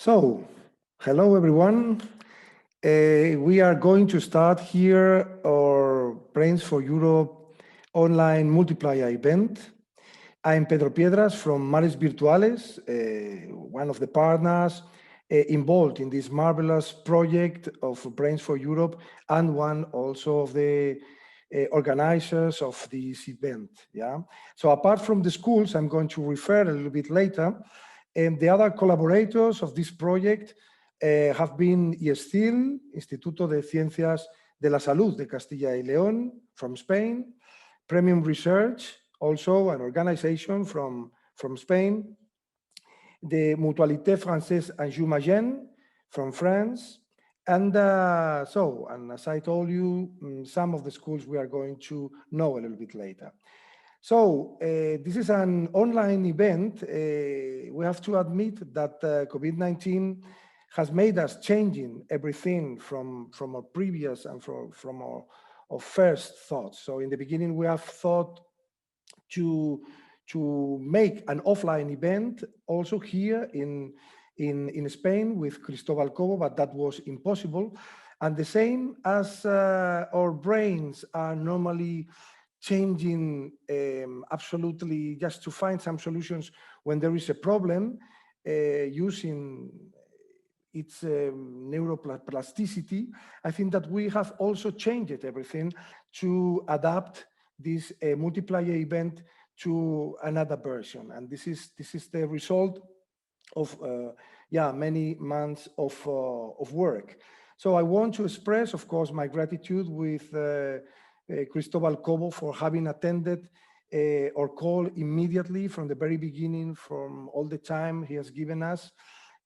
So, hello everyone. We are going to start here our Brains for Europe online multiplier event. I'm Pedro Piedras from Mares Virtuales, one of the partners involved in this marvelous project of Brains for Europe and one also of the organizers of this event. Yeah. So apart from the schools, I'm going to refer a little bit later. And the other collaborators of this project have been IESCIL, Instituto de Ciencias de la Salud de Castilla y León from Spain, Premium Research, also an organization from Spain, the Mutualité Française Anjou-Magen from France, and and as I told you, some of the schools we are going to know a little bit later. So this is an online event. We have to admit that COVID-19 has made us changing everything from our previous and from our first thoughts. So in the beginning, we have thought to make an offline event also here in Spain with Cristobal Cobo, but that was impossible. And the same as our brains are normally changing absolutely just to find some solutions when there is a problem, using its neuroplasticity. I think that we have also changed everything to adapt this multiplier event to another version, and this is the result of many months of work. So I want to express, of course, my gratitude with Cristobal Cobo for having attended our call immediately from the very beginning, from all the time he has given us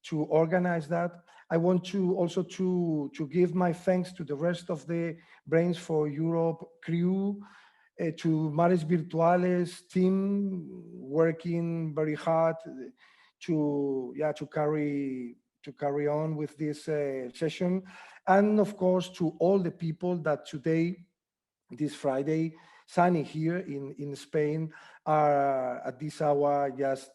to organize that. I want to also to give my thanks to the rest of the Brains for Europe crew, to Mares Virtuales team working very hard to carry on with this session, and of course to all the people that today, this Friday, sunny here in Spain, are at this hour just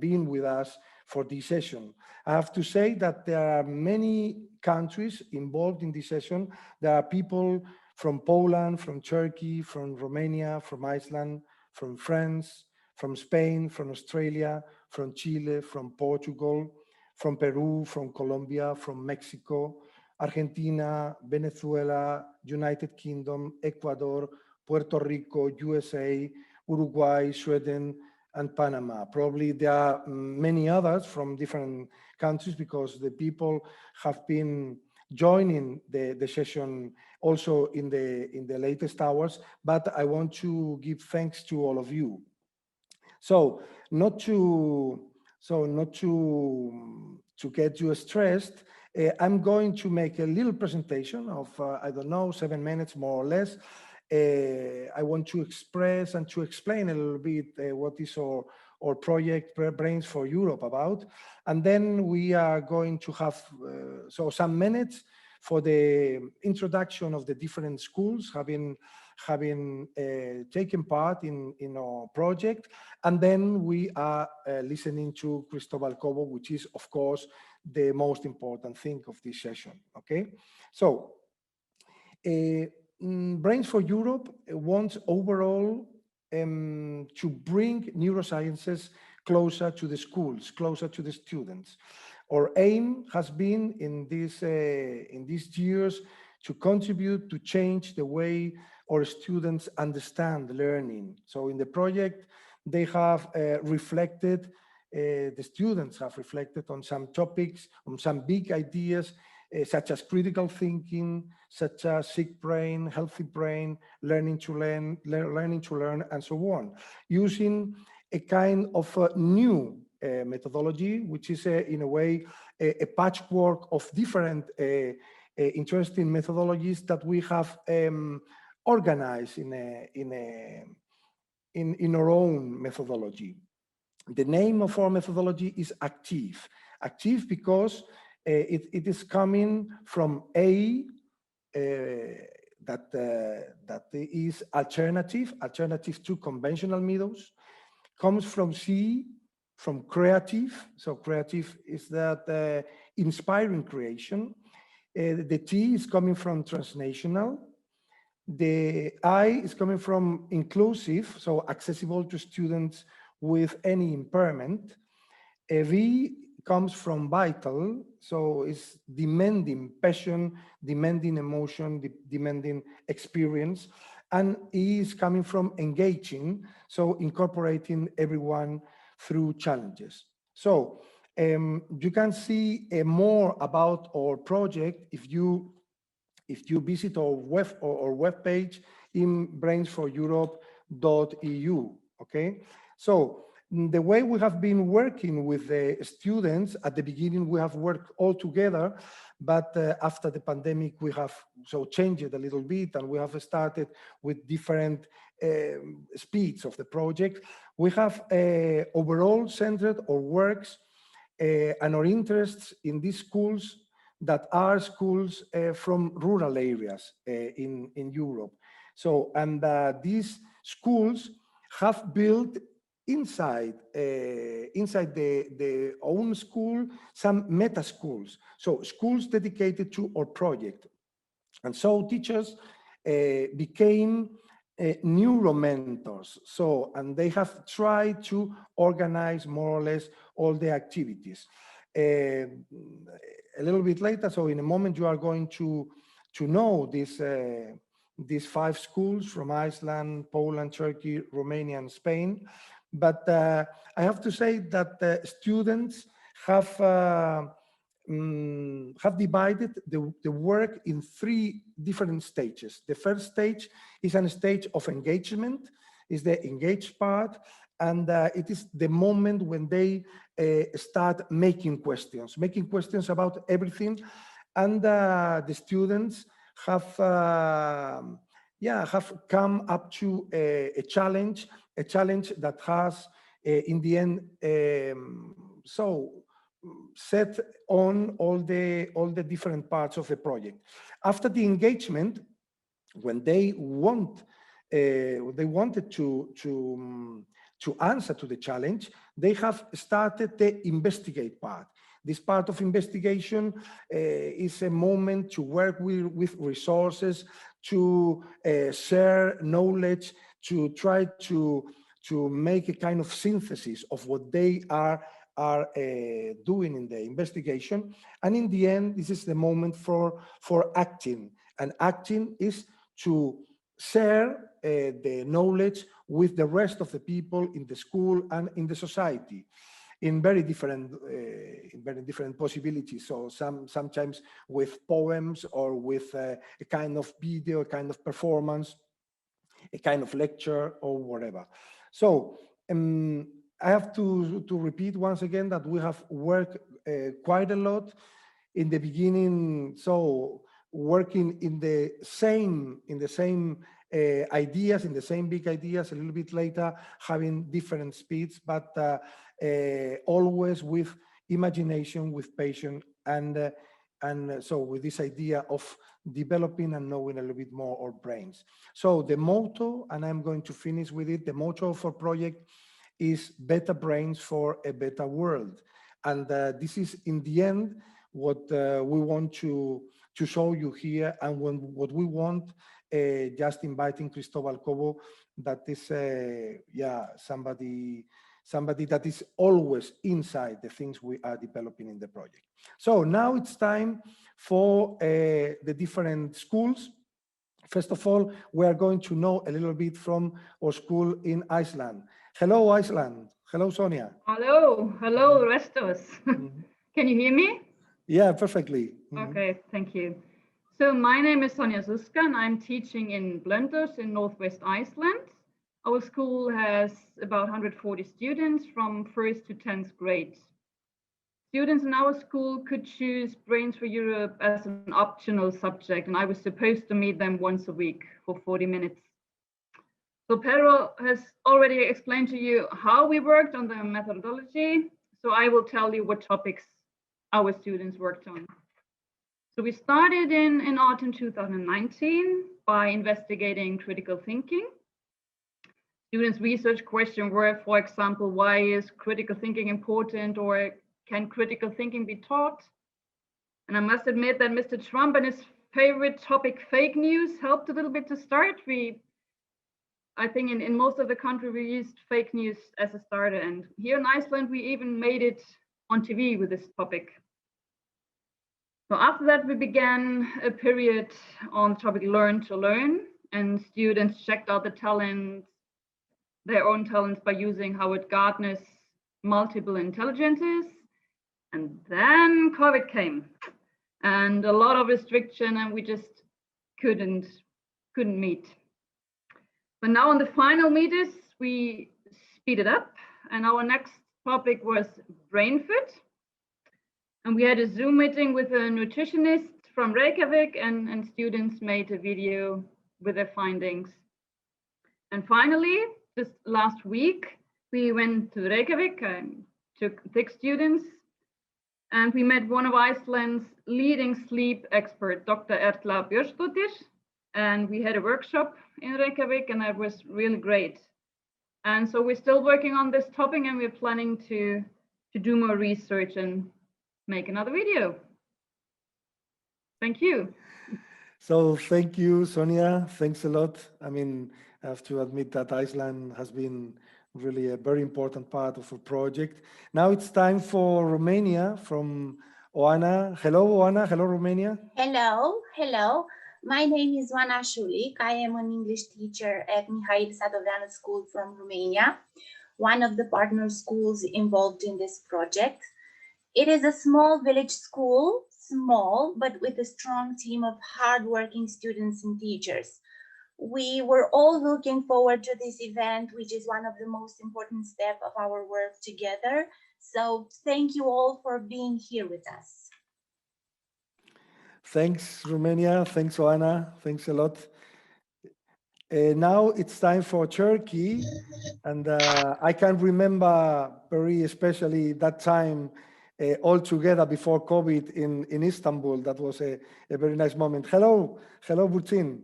being with us for this session. I have to say that there are many countries involved in this session. There are people from Poland, from Turkey, from Romania, from Iceland, from France, from Spain, from Australia, from Chile, from Portugal, from Peru, from Colombia, from Mexico, Argentina, Venezuela, United Kingdom, Ecuador, Puerto Rico, USA, Uruguay, Sweden, and Panama. Probably there are many others from different countries because the people have been joining the session also in the latest hours, but I want to give thanks to all of you. So not to get you stressed, I'm going to make a little presentation of, I don't know, 7 minutes more or less. I want to express and to explain a little bit what is our project Brains for Europe about. And then we are going to have some minutes for the introduction of the different schools having taken part in our project. And then we are listening to Cristobal Cobo, which is, of course, the most important thing of this session, okay? So, Brains for Europe wants overall to bring neurosciences closer to the schools, closer to the students. Our aim has been in these years to contribute to change the way our students understand learning. So in the project, they have reflected, the students have reflected on some topics, on some big ideas, such as critical thinking, such as sick brain, healthy brain, learning to learn, and so on, using a kind of a new methodology, which is in a way a patchwork of different interesting methodologies that we have organized in our own methodology. The name of our methodology is Active. Active because it is coming from A, that is alternative to conventional methods, comes from C, from creative. So creative is that inspiring creation. The T is coming from transnational. The I is coming from inclusive, so accessible to students with any impairment. A V comes from vital, so it's demanding passion, demanding emotion, demanding experience. And E is coming from engaging, so incorporating everyone through challenges. So you can see more about our project if you visit our web page in brainsforeurope.eu. Okay, so the way we have been working with the students at the beginning, we have worked all together, but after the pandemic, we have changed it a little bit, and we have started with different speeds of the project. We have overall centered our works and our interests in these schools that are schools from rural areas in Europe. So, and these schools have built inside the own school some meta schools, so schools dedicated to our project. And so teachers became neuro mentors. So, and they have tried to organize more or less all the activities. A little bit later, so in a moment, you are going to know these 5 schools from Iceland, Poland, Turkey, Romania, and Spain. But I have to say that students have divided the work in 3 different stages. The first stage is a stage of engagement, is the engaged part, and it is the moment when they start making questions about everything, and the students have come up to a challenge that has in the end set on all the different parts of the project. After the engagement, when they wanted to answer to the challenge, they have started the investigate part. This part of investigation is a moment to work with resources, to share knowledge, to try to make a kind of synthesis of what they are doing in the investigation. And in the end, this is the moment for acting. And acting is to share the knowledge with the rest of the people in the school and in the society in very different possibilities. So sometimes with poems, or with a kind of video, a kind of performance, a kind of lecture, or whatever. So I have to repeat once again that we have worked quite a lot in the beginning. So working in the same ideas, in the same big ideas. A little bit later, having different speeds, but always with imagination, with passion, and so with this idea of developing and knowing a little bit more our brains. So the motto, and I'm going to finish with it, the motto of our project is better brains for a better world. And this is in the end what we want to show you here, and what we want, just inviting Cristobal Cobo, that is somebody that is always inside the things we are developing in the project. So now it's time for the different schools. First of all, we are going to know a little bit from our school in Iceland. Hello, Iceland. Hello, Sonia. Hello, Restos. Can you hear me? Yeah, perfectly. Okay, thank you. So my name is Sonja Suska, and I'm teaching in Blönduós in Northwest Iceland. Our school has about 140 students from 1st to 10th grade. Students in our school could choose Brains for Europe as an optional subject, and I was supposed to meet them once a week for 40 minutes. So Pedro has already explained to you how we worked on the methodology, so I will tell you what topics our students worked on. So we started in autumn 2019 by investigating critical thinking. Students' research question were, for example, why is critical thinking important, or can critical thinking be taught? And I must admit that Mr. Trump and his favorite topic, fake news, helped a little bit to start. I think in most of the country, we used fake news as a starter. And here in Iceland, we even made it on TV with this topic. So after that, we began a period on the topic Learn to Learn, and students checked out their own talents by using Howard Gardner's multiple intelligences. And then COVID came and a lot of restriction, and we just couldn't meet. But now on the final meetings, we speeded up, and our next topic was brain fit. And we had a Zoom meeting with a nutritionist from Reykjavik, and students made a video with their findings. And finally, just last week, we went to Reykjavik and took 6 students, and we met one of Iceland's leading sleep experts, Dr. Erla Björnsdóttir, and we had a workshop in Reykjavik, and that was really great. And so we're still working on this topic, and we're planning to do more research and make another video. Thank you. So thank you, Sonia. Thanks a lot. I mean, I have to admit that Iceland has been really a very important part of our project. Now it's time for Romania from Oana. Hello, Oana. Hello, Romania. Hello. My name is Oana Shulic. I am an English teacher at Mihail Sadoveanu School from Romania, one of the partner schools involved in this project. It is a small village school, small, but with a strong team of hardworking students and teachers. We were all looking forward to this event, which is one of the most important steps of our work together. So thank you all for being here with us. Thanks, Romania. Thanks, Oana. Thanks a lot. Now it's time for Turkey. And I can remember very especially that time all together before COVID in Istanbul. That was a very nice moment. Hello, Burçin.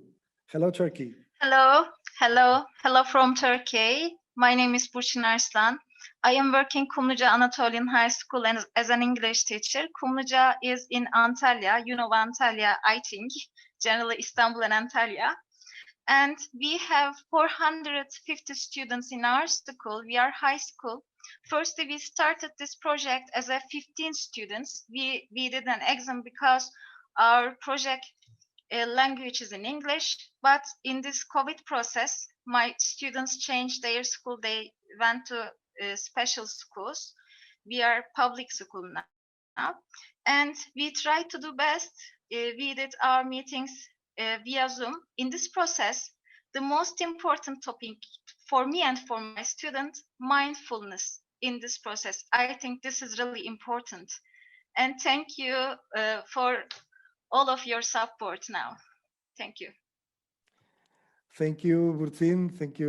Hello, Turkey. Hello from Turkey. My name is Burçin Arslan. I am working Kumluca Anatolian High School as an English teacher. Kumluca is in Antalya. You know Antalya, I think, generally Istanbul and Antalya. And we have 450 students in our school. We are high school. Firstly, we started this project as a 15 students. We did an exam because our project language is in English, but in this COVID process, my students changed their school. They went to special schools. We are public school now, and we tried to do best. We did our meetings via Zoom. In this process, the most important topic for me and for my students, mindfulness in this process. I think this is really important. And thank you for all of your support now. Thank you. Thank you, Burçin. Thank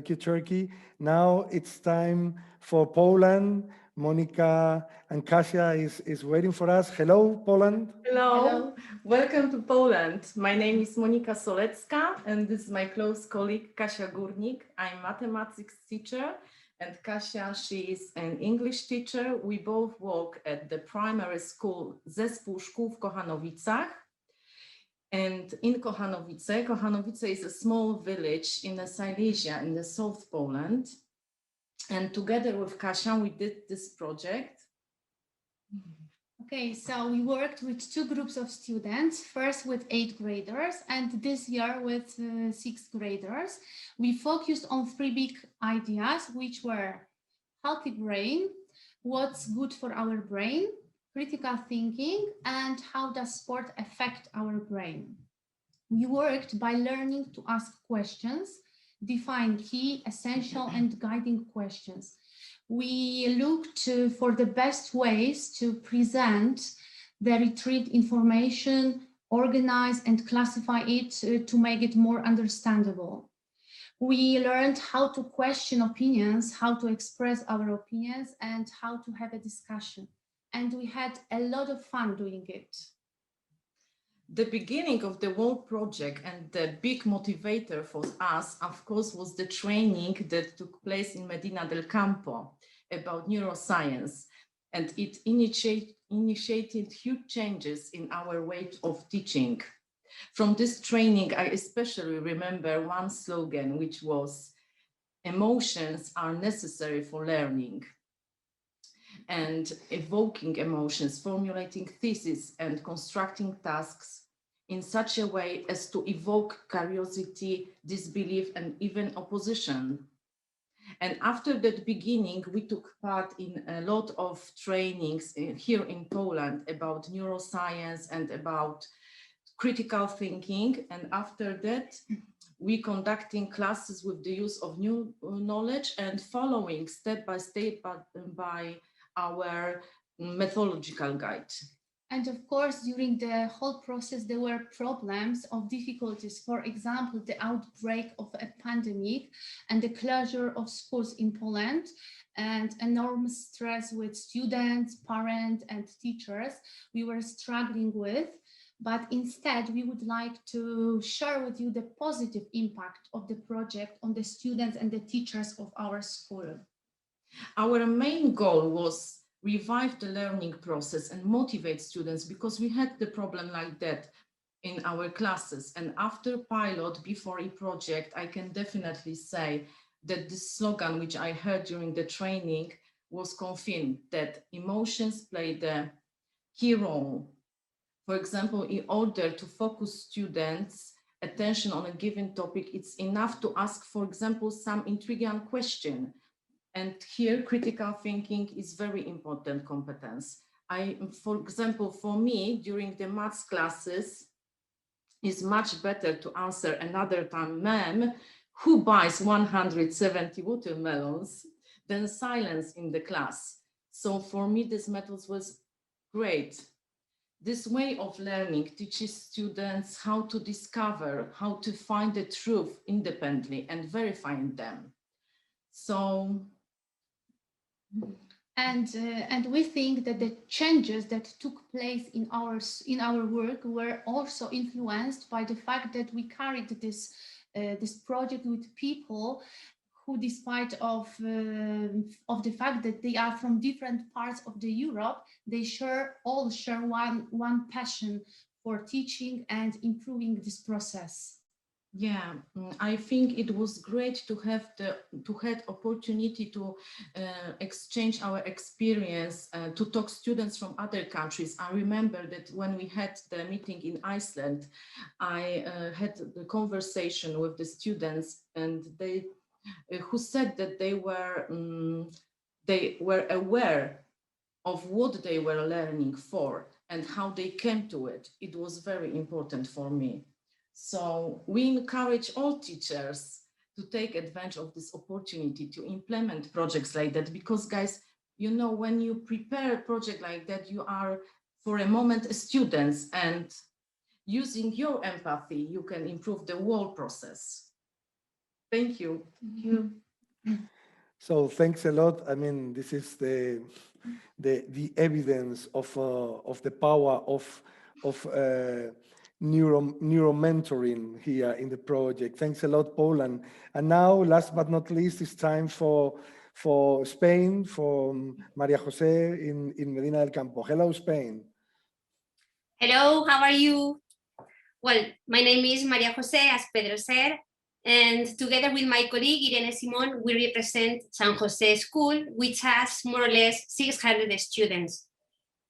you, Turkey. Now it's time for Poland. Monica and Kasia is waiting for us. Hello, Poland. Hello. Welcome to Poland. My name is Monika Solecka, and this is my close colleague, Kasia Górnik. I'm mathematics teacher, and Kasia, she is an English teacher. We both work at the primary school Zespół Szkół w Kochanowicach. And in Kochanowice is a small village in the Silesia in the South Poland. And together with Kasia, we did this project. Okay, so we worked with 2 groups of students, first with 8th graders and this year with 6th graders. We focused on 3 big ideas, which were healthy brain, what's good for our brain, critical thinking, and how does sport affect our brain. We worked by learning to ask questions, define key, essential, and guiding questions. We looked for the best ways to present the retrieved information, organize and classify it to make it more understandable. We learned how to question opinions, how to express our opinions, and how to have a discussion. And we had a lot of fun doing it. The beginning of the whole project and the big motivator for us, of course, was the training that took place in Medina del Campo about neuroscience. And it initiated huge changes in our way of teaching. From this training, I especially remember one slogan, which was, "Emotions are necessary for learning." And evoking emotions, formulating theses, and constructing tasks in such a way as to evoke curiosity, disbelief, and even opposition. And after that beginning, we took part in a lot of trainings here in Poland about neuroscience and about critical thinking. And after that, we conducting classes with the use of new knowledge and following step by step by our methodological guide. And of course, during the whole process, there were problems of difficulties. For example, the outbreak of a pandemic and the closure of schools in Poland, and enormous stress with students, parents, and teachers we were struggling with. But instead, we would like to share with you the positive impact of the project on the students and the teachers of our school. Our main goal was revive the learning process and motivate students, because we had the problem like that in our classes. And after pilot, before a project, I can definitely say that this slogan, which I heard during the training, was confirmed, that emotions play the key role. For example, in order to focus students' attention on a given topic, it's enough to ask, for example, some intriguing question. And here, critical thinking is very important competence. For example, for me, during the maths classes, it's much better to answer another time, "Ma'am, who buys 170 watermelons?" than silence in the class. So for me, this method was great. This way of learning teaches students how to discover, how to find the truth independently and verifying them. So, and we think that the changes that took place in our work were also influenced by the fact that we carried this project with people who, despite of the fact that they are from different parts of the Europe, they all share one passion for teaching and improving this process. Yeah, I think it was great to have opportunity to exchange our experience, to talk students from other countries. I remember that when we had the meeting in Iceland, I had the conversation with the students, and they who said that they were aware of what they were learning for and how they came to it. It was very important for me. So we encourage all teachers to take advantage of this opportunity to implement projects like that, because guys, you know, when you prepare a project like that, you are for a moment students, and using your empathy, you can improve the whole process. Thank you. Thank you. So thanks a lot. I mean, this is the evidence of the power of neuro mentoring here in the project. Thanks a lot, Paul. And now, last but not least, it's time for Spain, for Maria Jose in Medina del Campo. Hello, Spain. Hello, how are you? Well, my name is Maria Jose, as Pedro said, and together with my colleague Irene Simon, we represent San Jose School, which has more or less 600 students.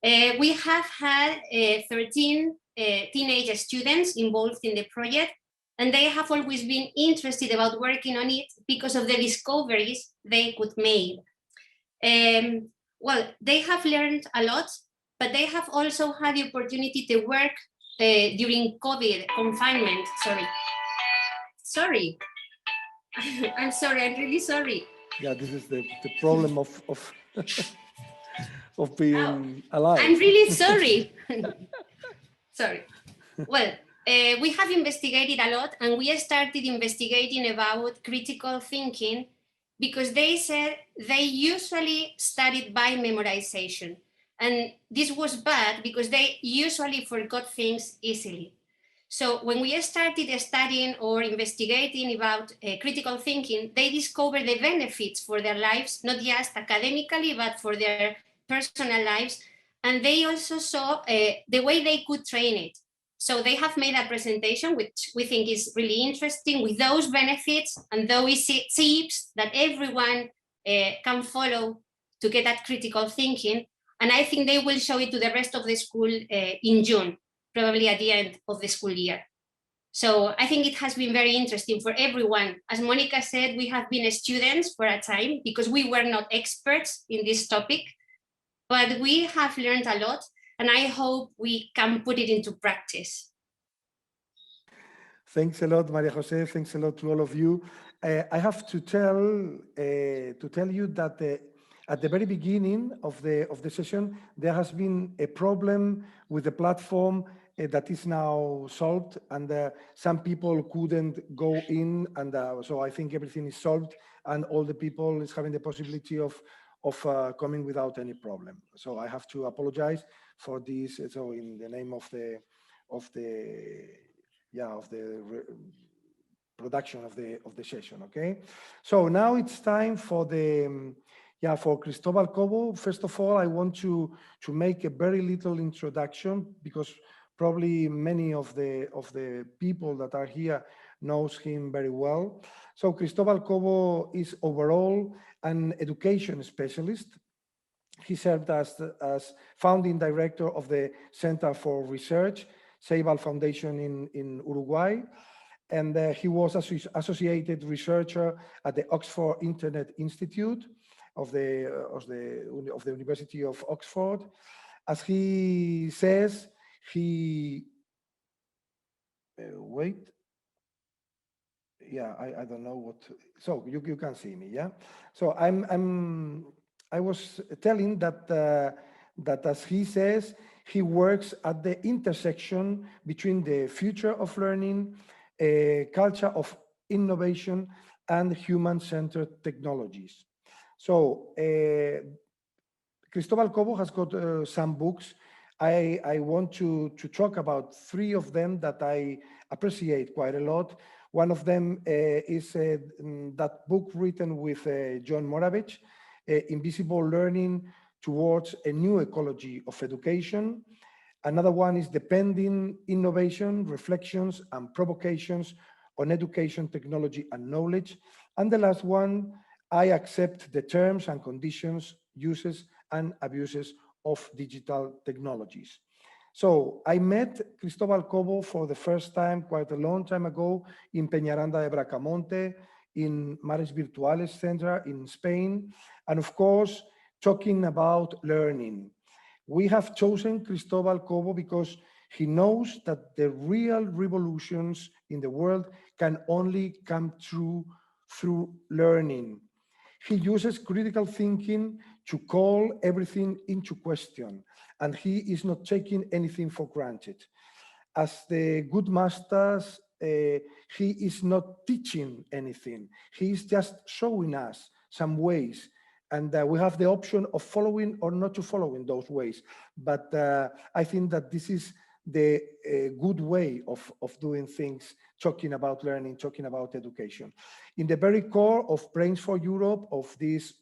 We have had 13 teenage students involved in the project, and they have always been interested about working on it because of the discoveries they could make. Well, they have learned a lot, but they have also had the opportunity to work during COVID confinement. Sorry. I'm sorry, I'm really sorry. Yeah, this is the problem of of being alive. I'm really sorry. Sorry. Well, we have investigated a lot, and we started investigating about critical thinking because they said they usually studied by memorization. And this was bad because they usually forgot things easily. So when we started studying or investigating about critical thinking, they discovered the benefits for their lives, not just academically, but for their personal lives. And they also saw the way they could train it. So they have made a presentation, which we think is really interesting, with those benefits and those tips that everyone can follow to get that critical thinking. And I think they will show it to the rest of the school in June, probably at the end of the school year. So I think it has been very interesting for everyone. As Monica said, we have been students for a time because we were not experts in this topic, but we have learned a lot, and I hope we can put it into practice. Thanks a lot, Maria Jose. Thanks a lot to all of you. I have to tell you that at the very beginning of the session, there has been a problem with the platform that is now solved, and some people couldn't go in, and so I think everything is solved, and all the people is having the possibility of coming without any problem. So I have to apologize for this. So in the name of the production of the session. Okay, so now it's time for the for Cristobal Cobo. First of all, I want to make a very little introduction because probably many of the people that are here knows him very well. So Cristobal Cobo is overall an education specialist. He served as founding director of the Center for Research, Ceibal Foundation in Uruguay, and he was associated researcher at the Oxford Internet Institute of the University of Oxford. As he says, he wait. Yeah, I don't know what. So you can see me, yeah. So I was telling that as he says, he works at the intersection between the future of learning, culture of innovation, and human-centered technologies. So Cristobal Cobo has got some books. I want to talk about three of them that I appreciate quite a lot. One of them is that book written with John Moravec, Invisible Learning Towards a New Ecology of Education. Another one is Depending Innovation, Reflections and Provocations on Education, Technology and Knowledge. And the last one, I Accept the Terms and Conditions, Uses and Abuses of Digital Technologies. So I met Cristobal Cobo for the first time quite a long time ago in Peñaranda de Bracamonte, in Mares Virtuales Center in Spain, and of course, talking about learning. We have chosen Cristobal Cobo because he knows that the real revolutions in the world can only come through learning. He uses critical thinking to call everything into question, and he is not taking anything for granted. As the good masters, he is not teaching anything. He is just showing us some ways, and we have the option of following or not to follow in those ways. But I think that this is the good way of doing things, talking about learning, talking about education. In the very core of Brains for Europe, of this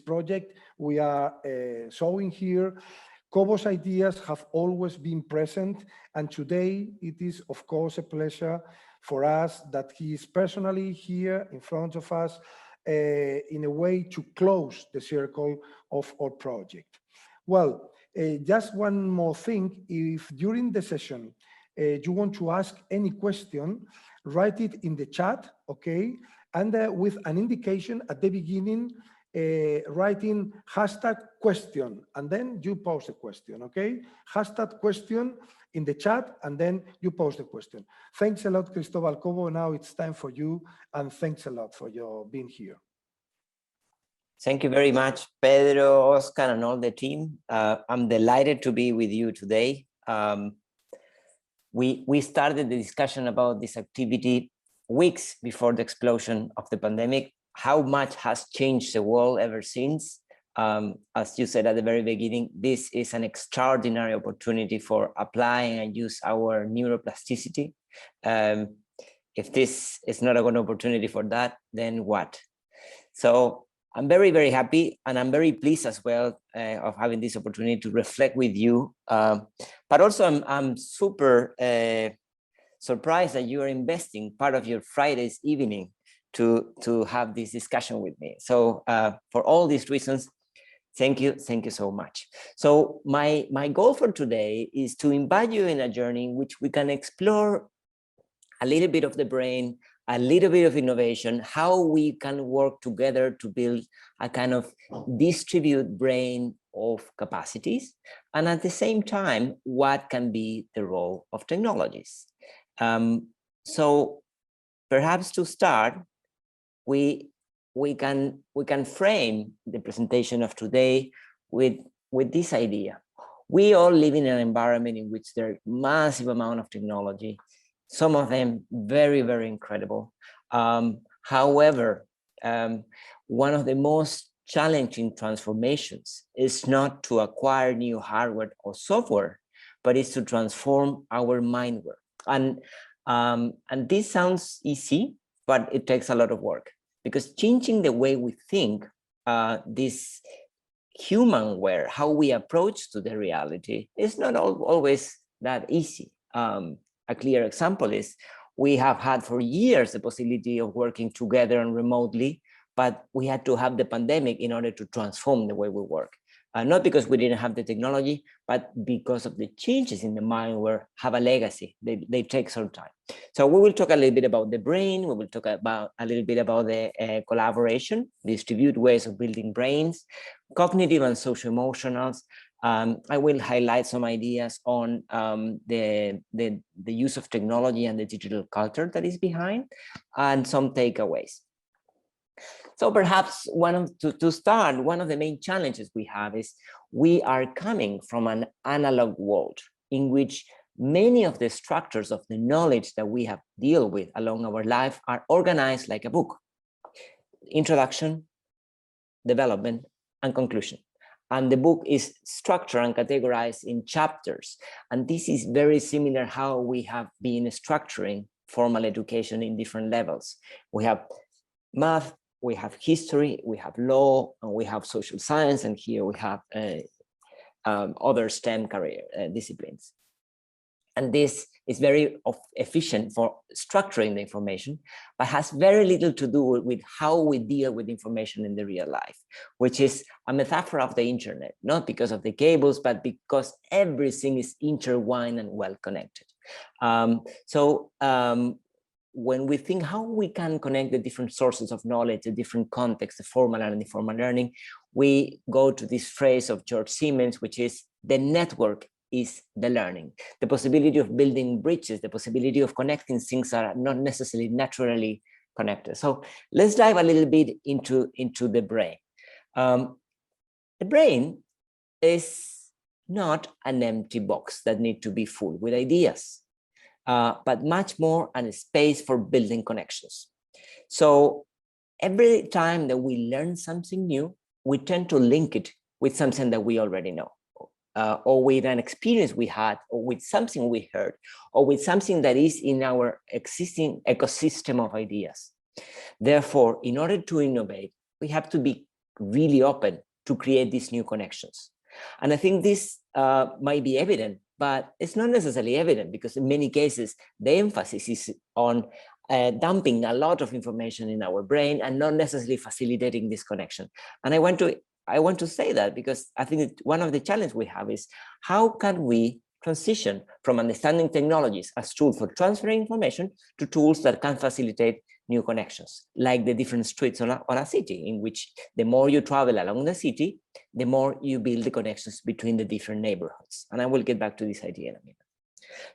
project, we are showing here, Cobo's ideas have always been present, and today it is, of course, a pleasure for us that he is personally here in front of us in a way to close the circle of our project. Well, just one more thing, if during the session you want to ask any question, write it in the chat, okay? And with an indication at the beginning, writing #question, and then you post a question, okay? #question in the chat, and then you post the question. Thanks a lot, Cristobal Cobo. Now it's time for you, and thanks a lot for your being here. Thank you very much, Pedro, Oscar, and all the team. I'm delighted to be with you today. We started the discussion about this activity weeks before the explosion of the pandemic. How much has changed the world ever since? As you said at the very beginning, this is an extraordinary opportunity for applying and use our neuroplasticity. If this is not a good opportunity for that, then what? So I'm very, very happy, and I'm very pleased as well of having this opportunity to reflect with you. But also I'm super surprised that you are investing part of your Friday's evening to have this discussion with me. So for all these reasons, thank you so much. So my goal for today is to invite you in a journey in which we can explore a little bit of the brain, a little bit of innovation, how we can work together to build a kind of distributed brain of capacities, and at the same time, what can be the role of technologies. So perhaps to start, we can frame the presentation of today with this idea. We all live in an environment in which there are massive amount of technology, some of them very, very incredible. However, one of the most challenging transformations is not to acquire new hardware or software, but is to transform our mindware. And this sounds easy, but it takes a lot of work, because changing the way we think, this humanware, how we approach to the reality, is not always that easy. A clear example is we have had for years the possibility of working together and remotely, but we had to have the pandemic in order to transform the way we work. Not because we didn't have the technology, but because of the changes in the mindware have a legacy. They take some time. So we will talk a little bit about the brain. We will talk about a little bit about the collaboration, distributed ways of building brains, cognitive and socio-emotionals. I will highlight some ideas on the use of technology and the digital culture that is behind, and some takeaways. So perhaps to start, one of the main challenges we have is we are coming from an analog world in which many of the structures of the knowledge that we have dealt with along our life are organized like a book: introduction, development, and conclusion. And the book is structured and categorized in chapters. And this is very similar how we have been structuring formal education in different levels. We have math, we have history, we have law, and we have social science, and here we have other STEM career disciplines. And this is very efficient for structuring the information, but has very little to do with how we deal with information in the real life, which is a metaphor of the internet, not because of the cables, but because everything is intertwined and well connected. When we think how we can connect the different sources of knowledge, the different contexts, the formal and informal learning, we go to this phrase of George Siemens, which is the network is the learning, the possibility of building bridges, the possibility of connecting things that are not necessarily naturally connected. So let's dive a little bit into the brain. The brain is not an empty box that needs to be full with ideas, but much more a space for building connections. So every time that we learn something new, we tend to link it with something that we already know. Or with an experience we had, or with something we heard, or with something that is in our existing ecosystem of ideas. Therefore, in order to innovate, we have to be really open to create these new connections. And I think this might be evident, but it's not necessarily evident, because in many cases, the emphasis is on dumping a lot of information in our brain and not necessarily facilitating this connection. And I want to say that because I think one of the challenges we have is how can we transition from understanding technologies as tools for transferring information to tools that can facilitate new connections, like the different streets on a city, in which the more you travel along the city, the more you build the connections between the different neighborhoods. And I will get back to this idea in a minute.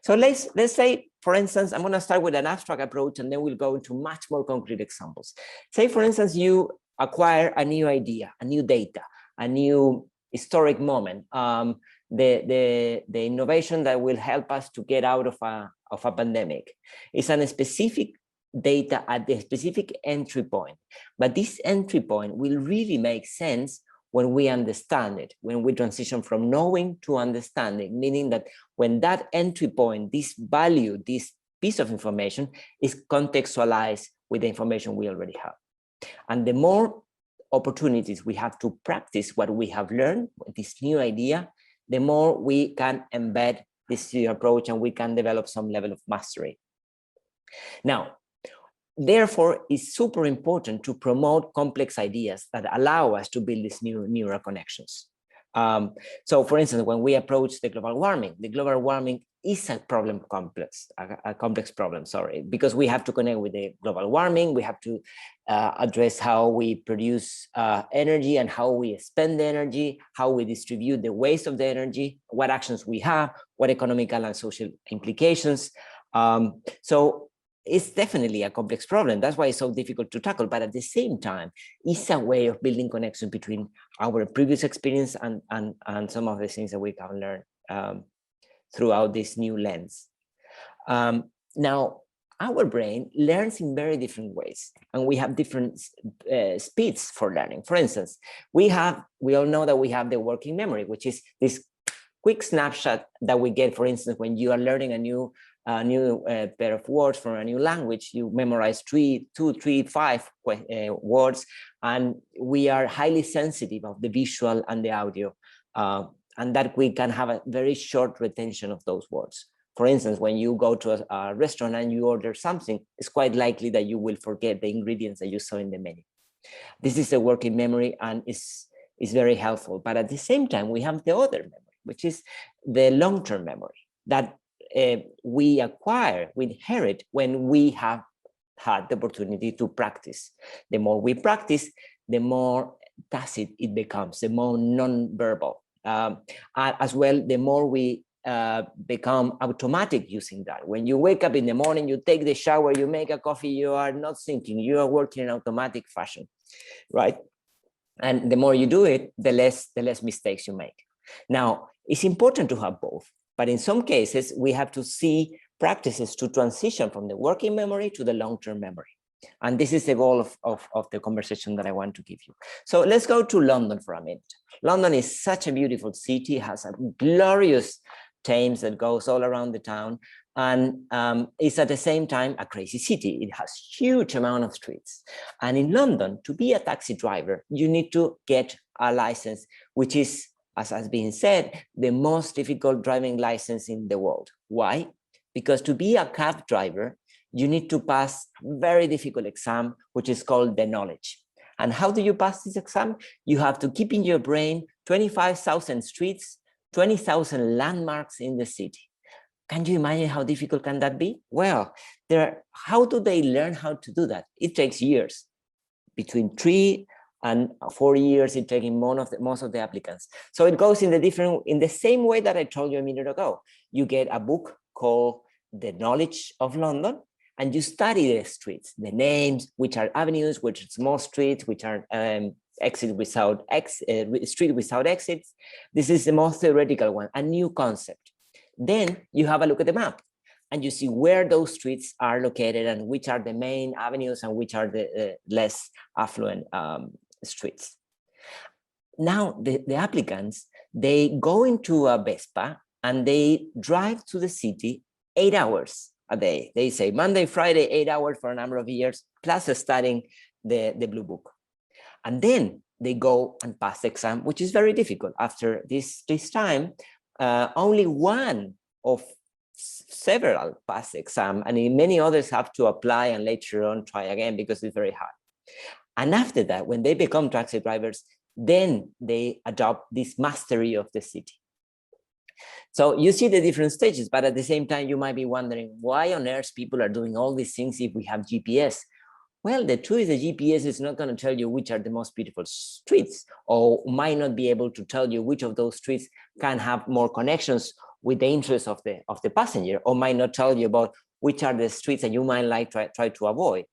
So let's say, for instance, I'm going to start with an abstract approach, and then we'll go into much more concrete examples. Say, for instance, you acquire a new idea, a new data, a new historic moment, the innovation that will help us to get out of a pandemic. It's a specific data at the specific entry point, but this entry point will really make sense when we understand it, when we transition from knowing to understanding, meaning that when that entry point, this value, this piece of information is contextualized with the information we already have. And the more opportunities we have to practice what we have learned, this new idea, the more we can embed this new approach and we can develop some level of mastery. Now, therefore, it's super important to promote complex ideas that allow us to build these new neural connections. So for instance, when we approach the global warming is a problem complex, a complex problem, sorry, because we have to connect with the global warming, we have to address how we produce energy and how we spend the energy, how we distribute the waste of the energy, what actions we have, what economical and social implications. So it's definitely a complex problem. That's why it's so difficult to tackle. But at the same time, it's a way of building connection between our previous experience and some of the things that we can learn throughout this new lens. Now, our brain learns in very different ways, and we have different speeds for learning. For instance, we all know that we have the working memory, which is this quick snapshot that we get, for instance, when you are learning a new pair of words from a new language. You memorize 2, 3, 5 words, and we are highly sensitive of the visual and the audio, and that we can have a very short retention of those words. For instance, when you go to a restaurant and you order something, it's quite likely that you will forget the ingredients that you saw in the menu. This is a working memory and is very helpful. But at the same time, we have the other memory, which is the long-term memory that we acquire, we inherit when we have had the opportunity to practice. The more we practice, the more tacit it becomes, the more non-verbal. As well, the more we become automatic using that. When you wake up in the morning, you take the shower, you make a coffee, you are not thinking, you are working in automatic fashion, right? And the more you do it, the less mistakes you make. Now, it's important to have both, but in some cases, we have to see practices to transition from the working memory to the long-term memory. And this is the goal of the conversation that I want to give you. So let's go to London for a minute. London is such a beautiful city, has a glorious Thames that goes all around the town, and it's at the same time a crazy city. It has huge amount of streets. And in London, to be a taxi driver, you need to get a license, which is, as has been said, the most difficult driving license in the world. Why? Because to be a cab driver, you need to pass a very difficult exam, which is called the knowledge. And how do you pass this exam? You have to keep in your brain 25,000 streets, 20,000 landmarks in the city. Can you imagine how difficult can that be? Well, how do they learn how to do that? It takes years, between 3 and 4 years, it's taking most of the applicants. So it goes in the same way that I told you a minute ago. You get a book called The Knowledge of London, and you study the streets, the names, which are avenues, which are small streets, which are street without exits. This is the most theoretical one, a new concept. Then you have a look at the map and you see where those streets are located and which are the main avenues and which are the less affluent streets. Now the applicants, they go into a Vespa and they drive to the city 8 hours a day. They say Monday, Friday, 8 hours for a number of years, plus studying the Blue Book. And then they go and pass the exam, which is very difficult. After this time, only one of several pass the exam, and many others have to apply and later on try again because it's very hard. And after that, when they become taxi drivers, then they adopt this mastery of the city. So you see the different stages, but at the same time, you might be wondering why on earth people are doing all these things if we have GPS. Well, the truth is the GPS is not going to tell you which are the most beautiful streets, or might not be able to tell you which of those streets can have more connections with the interests of the passenger, or might not tell you about which are the streets that you might like try to avoid.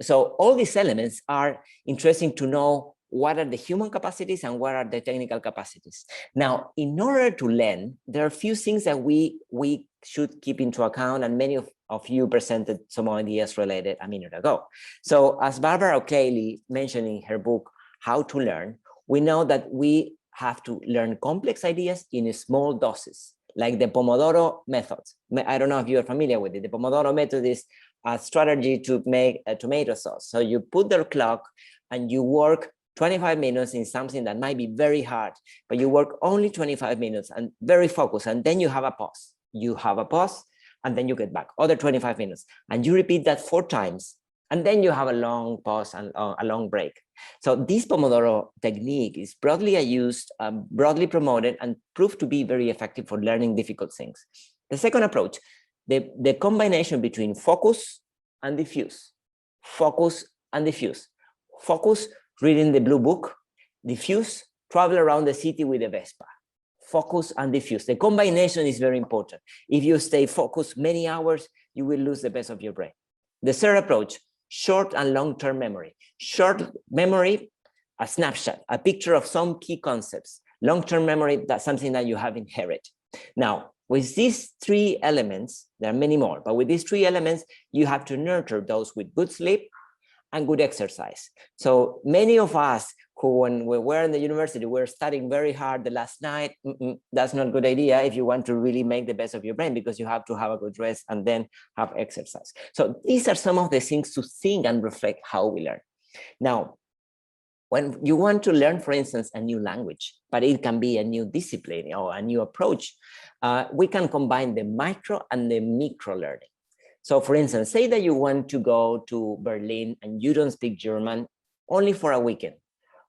So all these elements are interesting to know what are the human capacities and what are the technical capacities. Now, in order to learn, there are a few things that we should keep into account, and many of you presented some ideas related a minute ago. So as Barbara O'Cayley mentioned in her book, How to Learn, we know that we have to learn complex ideas in small doses, like the Pomodoro Methods. I don't know if you're familiar with it. The Pomodoro Method is a strategy to make a tomato sauce. So you put the clock and you work 25 minutes in something that might be very hard, but you work only 25 minutes and very focused, and then you have a pause. You have a pause, and then you get back, other 25 minutes, and you repeat that 4 times, and then you have a long pause and a long break. So this Pomodoro technique is broadly used, broadly promoted, and proved to be very effective for learning difficult things. The second approach, the combination between focus and diffuse. Focus and diffuse. Focus, reading the blue book. Diffuse, travel around the city with a Vespa. Focus and diffuse. The combination is very important. If you stay focused many hours, you will lose the best of your brain. The third approach, short and long-term memory. Short memory, a snapshot, a picture of some key concepts. Long-term memory, that's something that you have inherited. Now, with these 3 elements, there are many more, but with these 3 elements, you have to nurture those with good sleep and good exercise. So many of us who, when we were in the university, were studying very hard the last night, that's not a good idea if you want to really make the best of your brain, because you have to have a good rest and then have exercise. So these are some of the things to think and reflect how we learn. Now, when you want to learn, for instance, a new language, but it can be a new discipline or a new approach, we can combine the micro and the micro learning. So for instance, say that you want to go to Berlin and you don't speak German only for a weekend.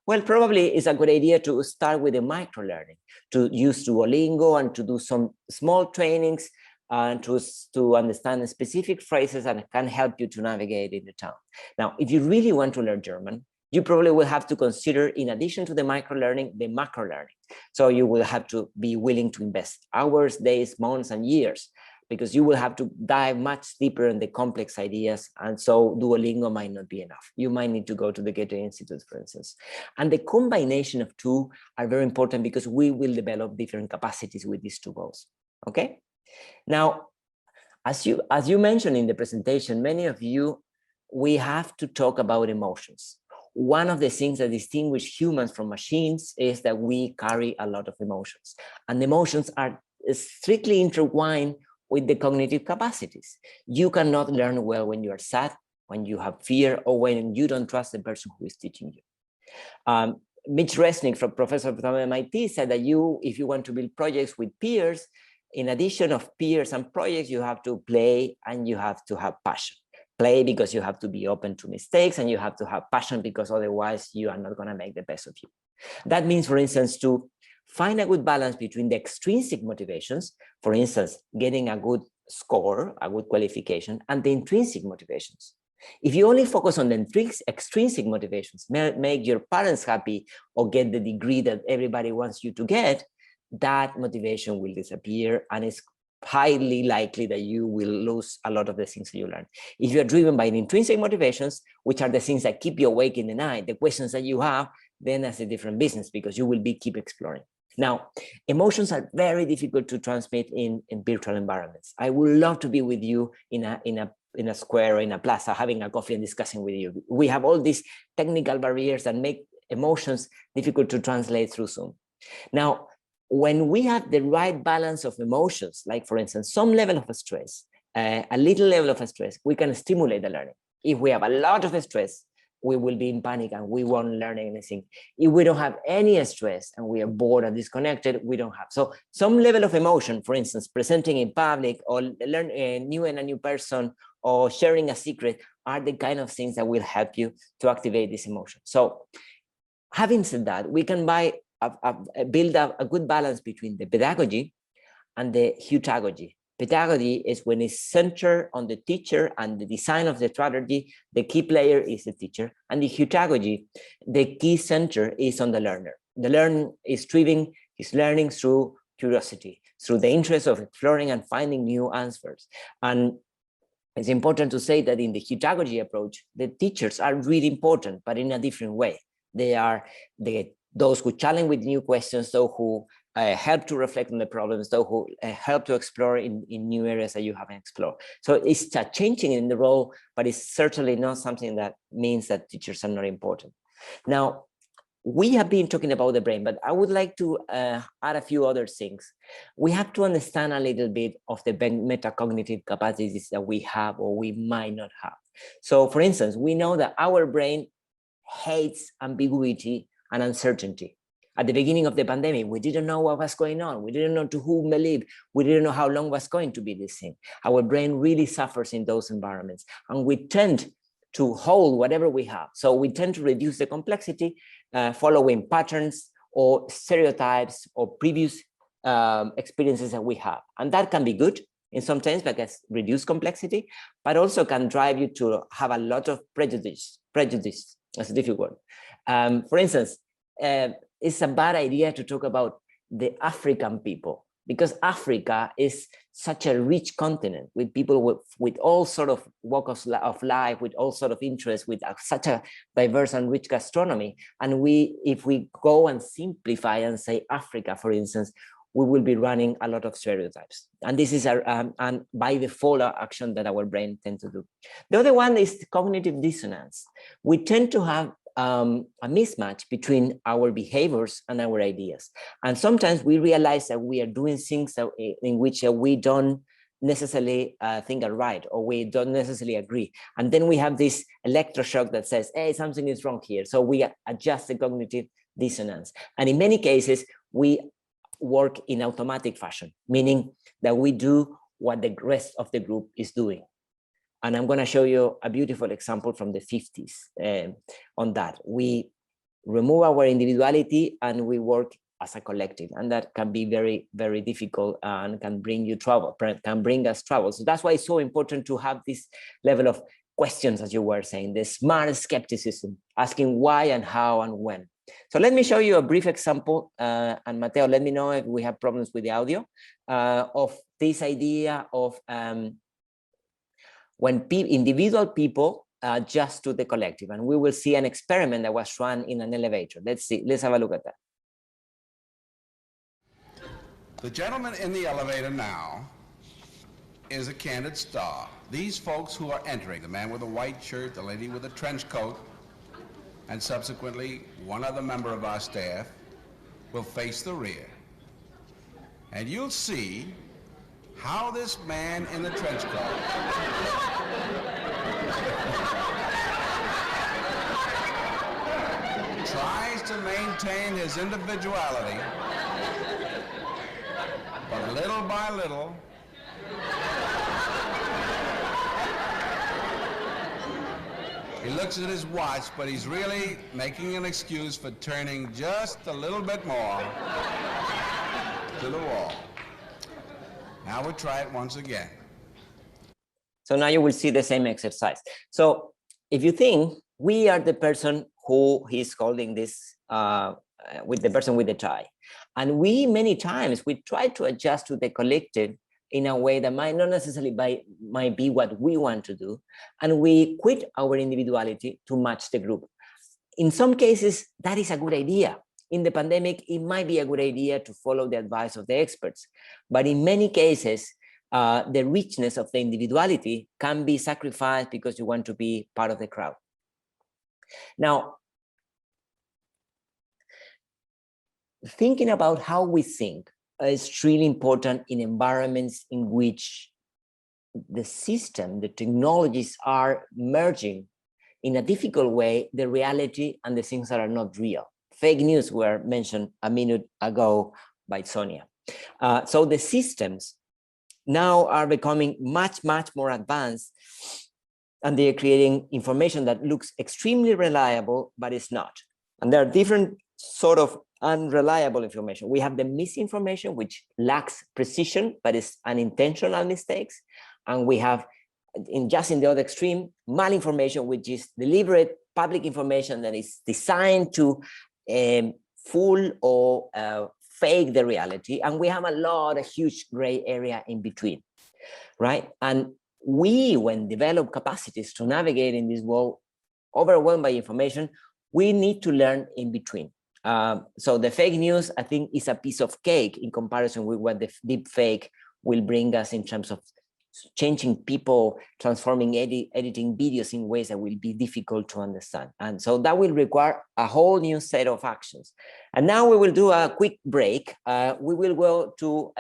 Well, probably it's a good idea to start with the micro learning, to use Duolingo and to do some small trainings and to understand specific phrases that can help you to navigate in the town. Now, if you really want to learn German, you probably will have to consider, in addition to the micro learning, the macro learning. So you will have to be willing to invest hours, days, months, and years, because you will have to dive much deeper in the complex ideas. And so Duolingo might not be enough. You might need to go to the Goethe Institute, for instance. And the combination of 2 are very important because we will develop different capacities with these 2 goals, okay? Now, as you mentioned in the presentation, many of you, we have to talk about emotions. One of the things that distinguish humans from machines is that we carry a lot of emotions, and emotions are strictly intertwined with the cognitive capacities. You cannot learn well when you are sad, when you have fear, or when you don't trust the person who is teaching you. Mitch Resnick, professor from MIT, said that if you want to build projects with peers, in addition of peers and projects, you have to play and you have to have passion. Play because you have to be open to mistakes, and you have to have passion because otherwise you are not going to make the best of you. That means, for instance, to find a good balance between the extrinsic motivations, for instance, getting a good score, a good qualification, and the intrinsic motivations. If you only focus on the extrinsic motivations, make your parents happy or get the degree that everybody wants you to get, that motivation will disappear, and it's highly likely that you will lose a lot of the things that you learn. If you're driven by the intrinsic motivations, which are the things that keep you awake in the night, the questions that you have, then that's a different business, because you will keep exploring. Now, emotions are very difficult to transmit in virtual environments. I would love to be with you in a square or in a plaza, having a coffee and discussing with you. We have all these technical barriers that make emotions difficult to translate through Zoom. Now, when we have the right balance of emotions, like for instance, some level of stress, a little level of stress, we can stimulate the learning. If we have a lot of stress, we will be in panic and we won't learn anything. If we don't have any stress and we are bored and disconnected, we don't have. So some level of emotion, for instance, presenting in public or learn a new person or sharing a secret, are the kind of things that will help you to activate this emotion. So having said that, we can build up a good balance between the pedagogy and the heutagogy. Pedagogy is when it's centered on the teacher and the design of the strategy. The key player is the teacher, and the heutagogy, the key center is on the learner. The learner is driving his learning through curiosity, through the interest of exploring and finding new answers. And it's important to say that in the heutagogy approach, the teachers are really important, but in a different way. They are those who challenge with new questions, those who help to reflect on the problems, those who help to explore in new areas that you haven't explored. So it's a changing in the role, but it's certainly not something that means that teachers are not important. Now, we have been talking about the brain, but I would like to add a few other things. We have to understand a little bit of the metacognitive capacities that we have or we might not have. So for instance, we know that our brain hates ambiguity and uncertainty. At the beginning of the pandemic, we didn't know what was going on. We didn't know to whom believe. We didn't know how long was going to be this thing. Our brain really suffers in those environments, and we tend to hold whatever we have. So we tend to reduce the complexity, following patterns or stereotypes or previous experiences that we have. And that can be good in some terms because reduce complexity, but also can drive you to have a lot of prejudice. Prejudice, that's a difficult word. For instance, it's a bad idea to talk about the African people, because Africa is such a rich continent with people with all sort of walks of life, with all sort of interests, with such a diverse and rich gastronomy. And if we go and simplify and say Africa, for instance, we will be running a lot of stereotypes. And this is and by default action that our brain tends to do. The other one is cognitive dissonance. We tend to have a mismatch between our behaviors and our ideas. And sometimes we realize that we are doing things in which we don't necessarily think are right, or we don't necessarily agree. And then we have this electroshock that says, hey, something is wrong here. So we adjust the cognitive dissonance. And in many cases, we work in automatic fashion, meaning that we do what the rest of the group is doing. And I'm going to show you a beautiful example from the 50s on that. We remove our individuality and we work as a collective, and that can be very, very difficult and can bring you trouble, can bring us trouble. So that's why it's so important to have this level of questions, as you were saying, the smart skepticism, asking why and how and when. So let me show you a brief example, and Mateo, let me know if we have problems with the audio, of this idea of when individual people adjust to the collective. And we will see an experiment that was run in an elevator. Let's have a look at that. The gentleman in the elevator now is a candid star. These folks who are entering, the man with the white shirt, the lady with the trench coat, and subsequently one other member of our staff will face the rear. And you'll see how this man in the trench coat tries to maintain his individuality, but little by little, he looks at his watch, but he's really making an excuse for turning just a little bit more to the wall. Now we'll try it once again. So now you will see the same exercise. So if you think we are the person who is holding this with the person with the tie, and we many times we try to adjust to the collective in a way that might not necessarily might be what we want to do, and we quit our individuality to match the group. In some cases, that is a good idea. In the pandemic, it might be a good idea to follow the advice of the experts. But in many cases, the richness of the individuality can be sacrificed because you want to be part of the crowd. Now, thinking about how we think is really important in environments in which the system, the technologies are merging in a difficult way, the reality and the things that are not real. Fake news were mentioned a minute ago by Sonia. So the systems now are becoming much, much more advanced, and they are creating information that looks extremely reliable, but it's not. And there are different sort of unreliable information. We have the misinformation, which lacks precision, but is unintentional mistakes. And we have, in the other extreme, malinformation, which is deliberate public information that is designed to fool or fake the reality. And we have a huge gray area in between, right? And we, when develop capacities to navigate in this world overwhelmed by information, we need to learn in between. So the fake news, I think, is a piece of cake in comparison with what the deep fake will bring us in terms of changing people, transforming, editing videos in ways that will be difficult to understand. And so that will require a whole new set of actions. And now we will do a quick break. We will go to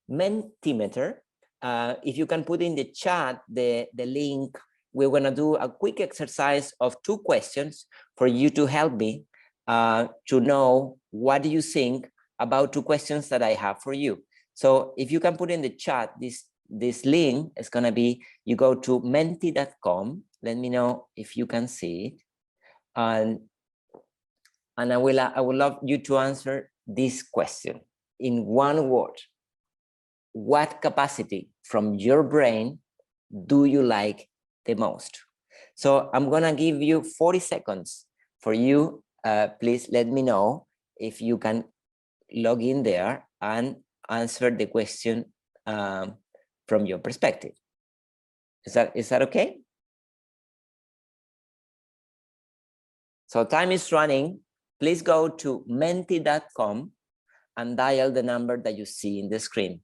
Mentimeter. If you can put in the chat the link, we're gonna do a quick exercise of 2 questions for you to help me to know what do you think about 2 questions that I have for you. So if you can put in the chat, this link is gonna be, you go to menti.com. Let me know if you can see it. And I would love you to answer this question in 1 word. What capacity from your brain do you like the most? So I'm gonna give you 40 seconds for you. Please let me know if you can log in there and answer the question from your perspective. Is that okay? So time is running. Please go to menti.com and dial the number that you see in the screen,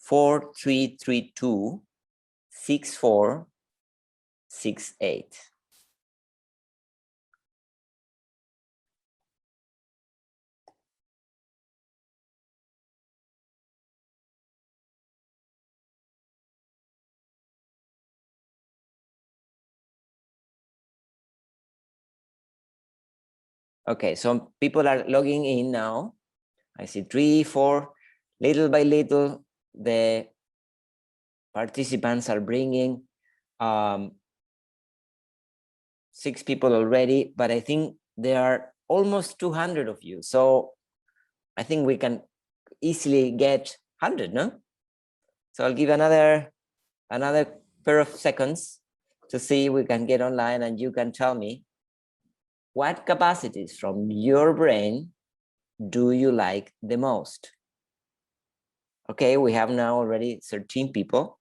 4332-6468. Okay, so people are logging in now. I see 3, 4, little by little, the participants are bringing 6 people already, but I think there are almost 200 of you. So I think we can easily get 100, no? So I'll give another pair of seconds to see if we can get online, and you can tell me what capacities from your brain do you like the most? Okay, we have now already 13 people.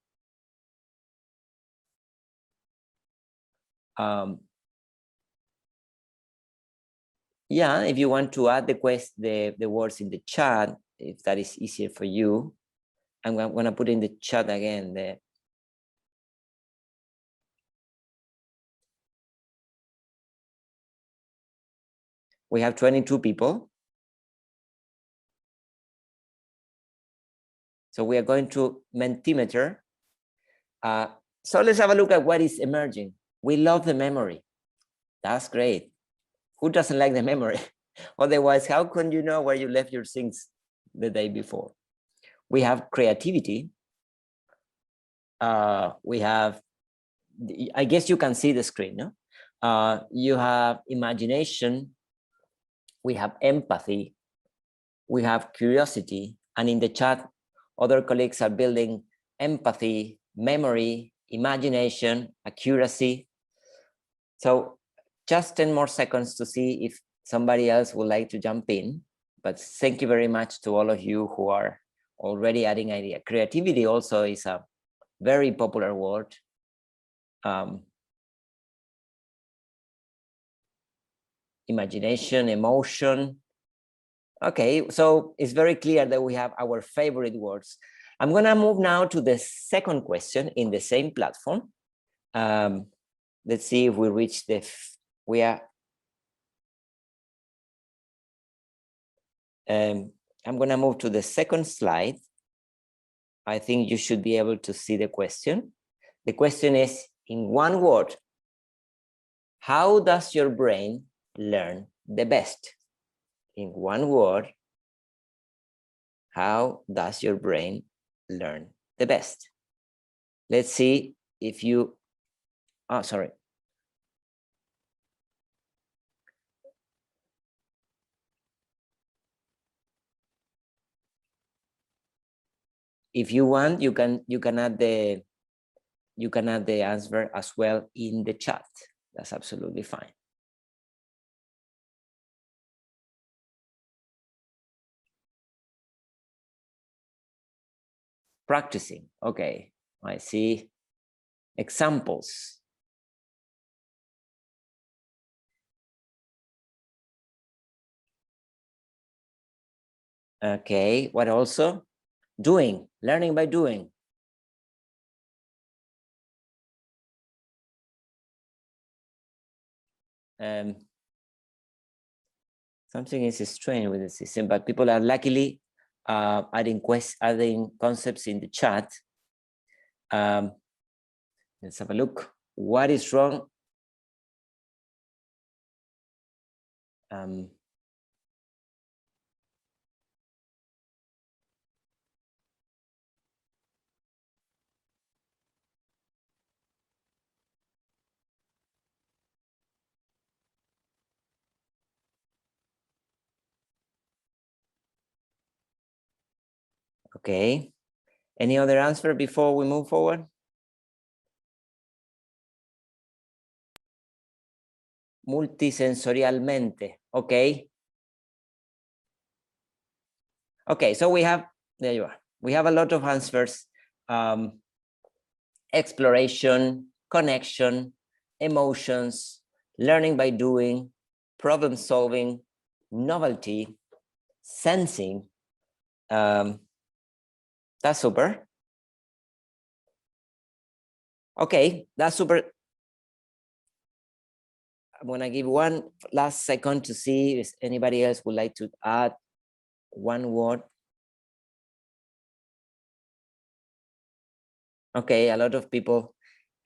Yeah, if you want to add the words in the chat, if that is easier for you, I'm gonna put in the chat again there. We have 22 people. So we are going to Mentimeter. So let's have a look at what is emerging. We love the memory. That's great. Who doesn't like the memory? Otherwise, how can you know where you left your things the day before? We have creativity. We have, I guess you can see the screen, no? You have imagination. We have empathy. We have curiosity. And in the chat, other colleagues are building empathy, memory, imagination, accuracy. So just 10 more seconds to see if somebody else would like to jump in. But thank you very much to all of you who are already adding idea. Creativity also is a very popular word. Imagination, emotion. Okay, so it's very clear that we have our favorite words. I'm gonna move now to the second question in the same platform. Let's see if we reach I'm gonna move to the second slide. I think you should be able to see the question. The question is, in 1 word, how does your brain learn the best? In 1 word, how does your brain learn the best? Let's see if you, sorry. If you want, you can add the answer as well in the chat. That's absolutely fine. Practicing. Okay, I see examples. Okay, what also? Doing, learning by doing. something is strange with the system, but people are luckily adding concepts in the chat. Let's have a look. What is wrong? Okay. Any other answer before we move forward? Multisensorialmente. Okay. Okay, so we have, there you are. We have a lot of answers. Exploration, connection, emotions, learning by doing, problem solving, novelty, sensing. That's super. Okay, that's super. I'm gonna give one last second to see if anybody else would like to add one word. Okay, a lot of people.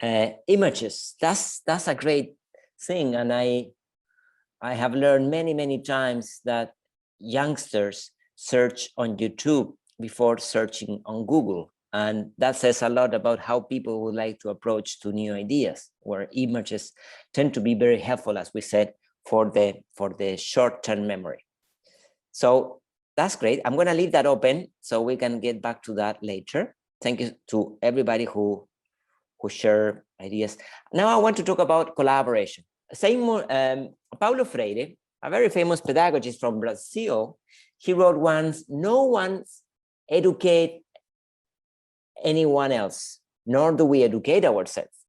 Images, that's a great thing. And I have learned many times that youngsters search on YouTube before searching on Google. And that says a lot about how people would like to approach to new ideas, where images tend to be very helpful, as we said, for the short-term memory. So that's great. I'm gonna leave that open so we can get back to that later. Thank you to everybody who share ideas. Now I want to talk about collaboration. Paulo Freire, a very famous pedagogist from Brazil, he wrote once, "No one educates anyone else, nor do we educate ourselves.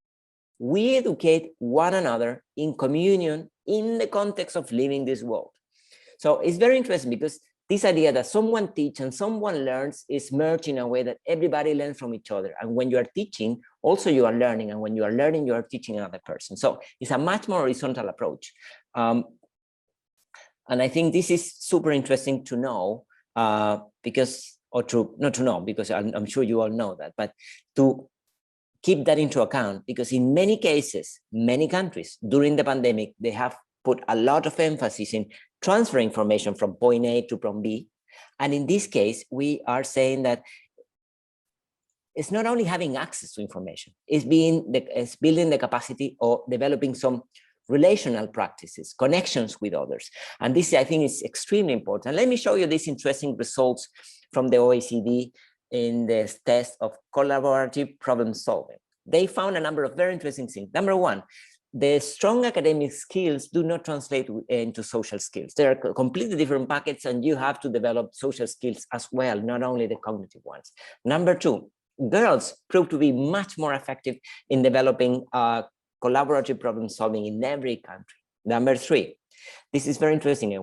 We educate one another in communion in the context of living this world." So it's very interesting because this idea that someone teaches and someone learns is merged in a way that everybody learns from each other. And when you are teaching, also you are learning. And when you are learning, you are teaching another person. So it's a much more horizontal approach. And I think this is super interesting to know because, or to, not to know, because I'm sure you all know that, but to keep that into account, because in many cases, many countries during the pandemic, they have put a lot of emphasis in transfer information from point A to point B. And in this case, we are saying that it's not only having access to information, it's building the capacity or developing some relational practices, connections with others. And this, I think, is extremely important. Let me show you these interesting results from the OECD in this test of collaborative problem solving. They found a number of very interesting things. Number one, the strong academic skills do not translate into social skills. They are completely different packets, and you have to develop social skills as well, not only the cognitive ones. Number two, girls prove to be much more effective in developing collaborative problem solving in every country. Number three, this is very interesting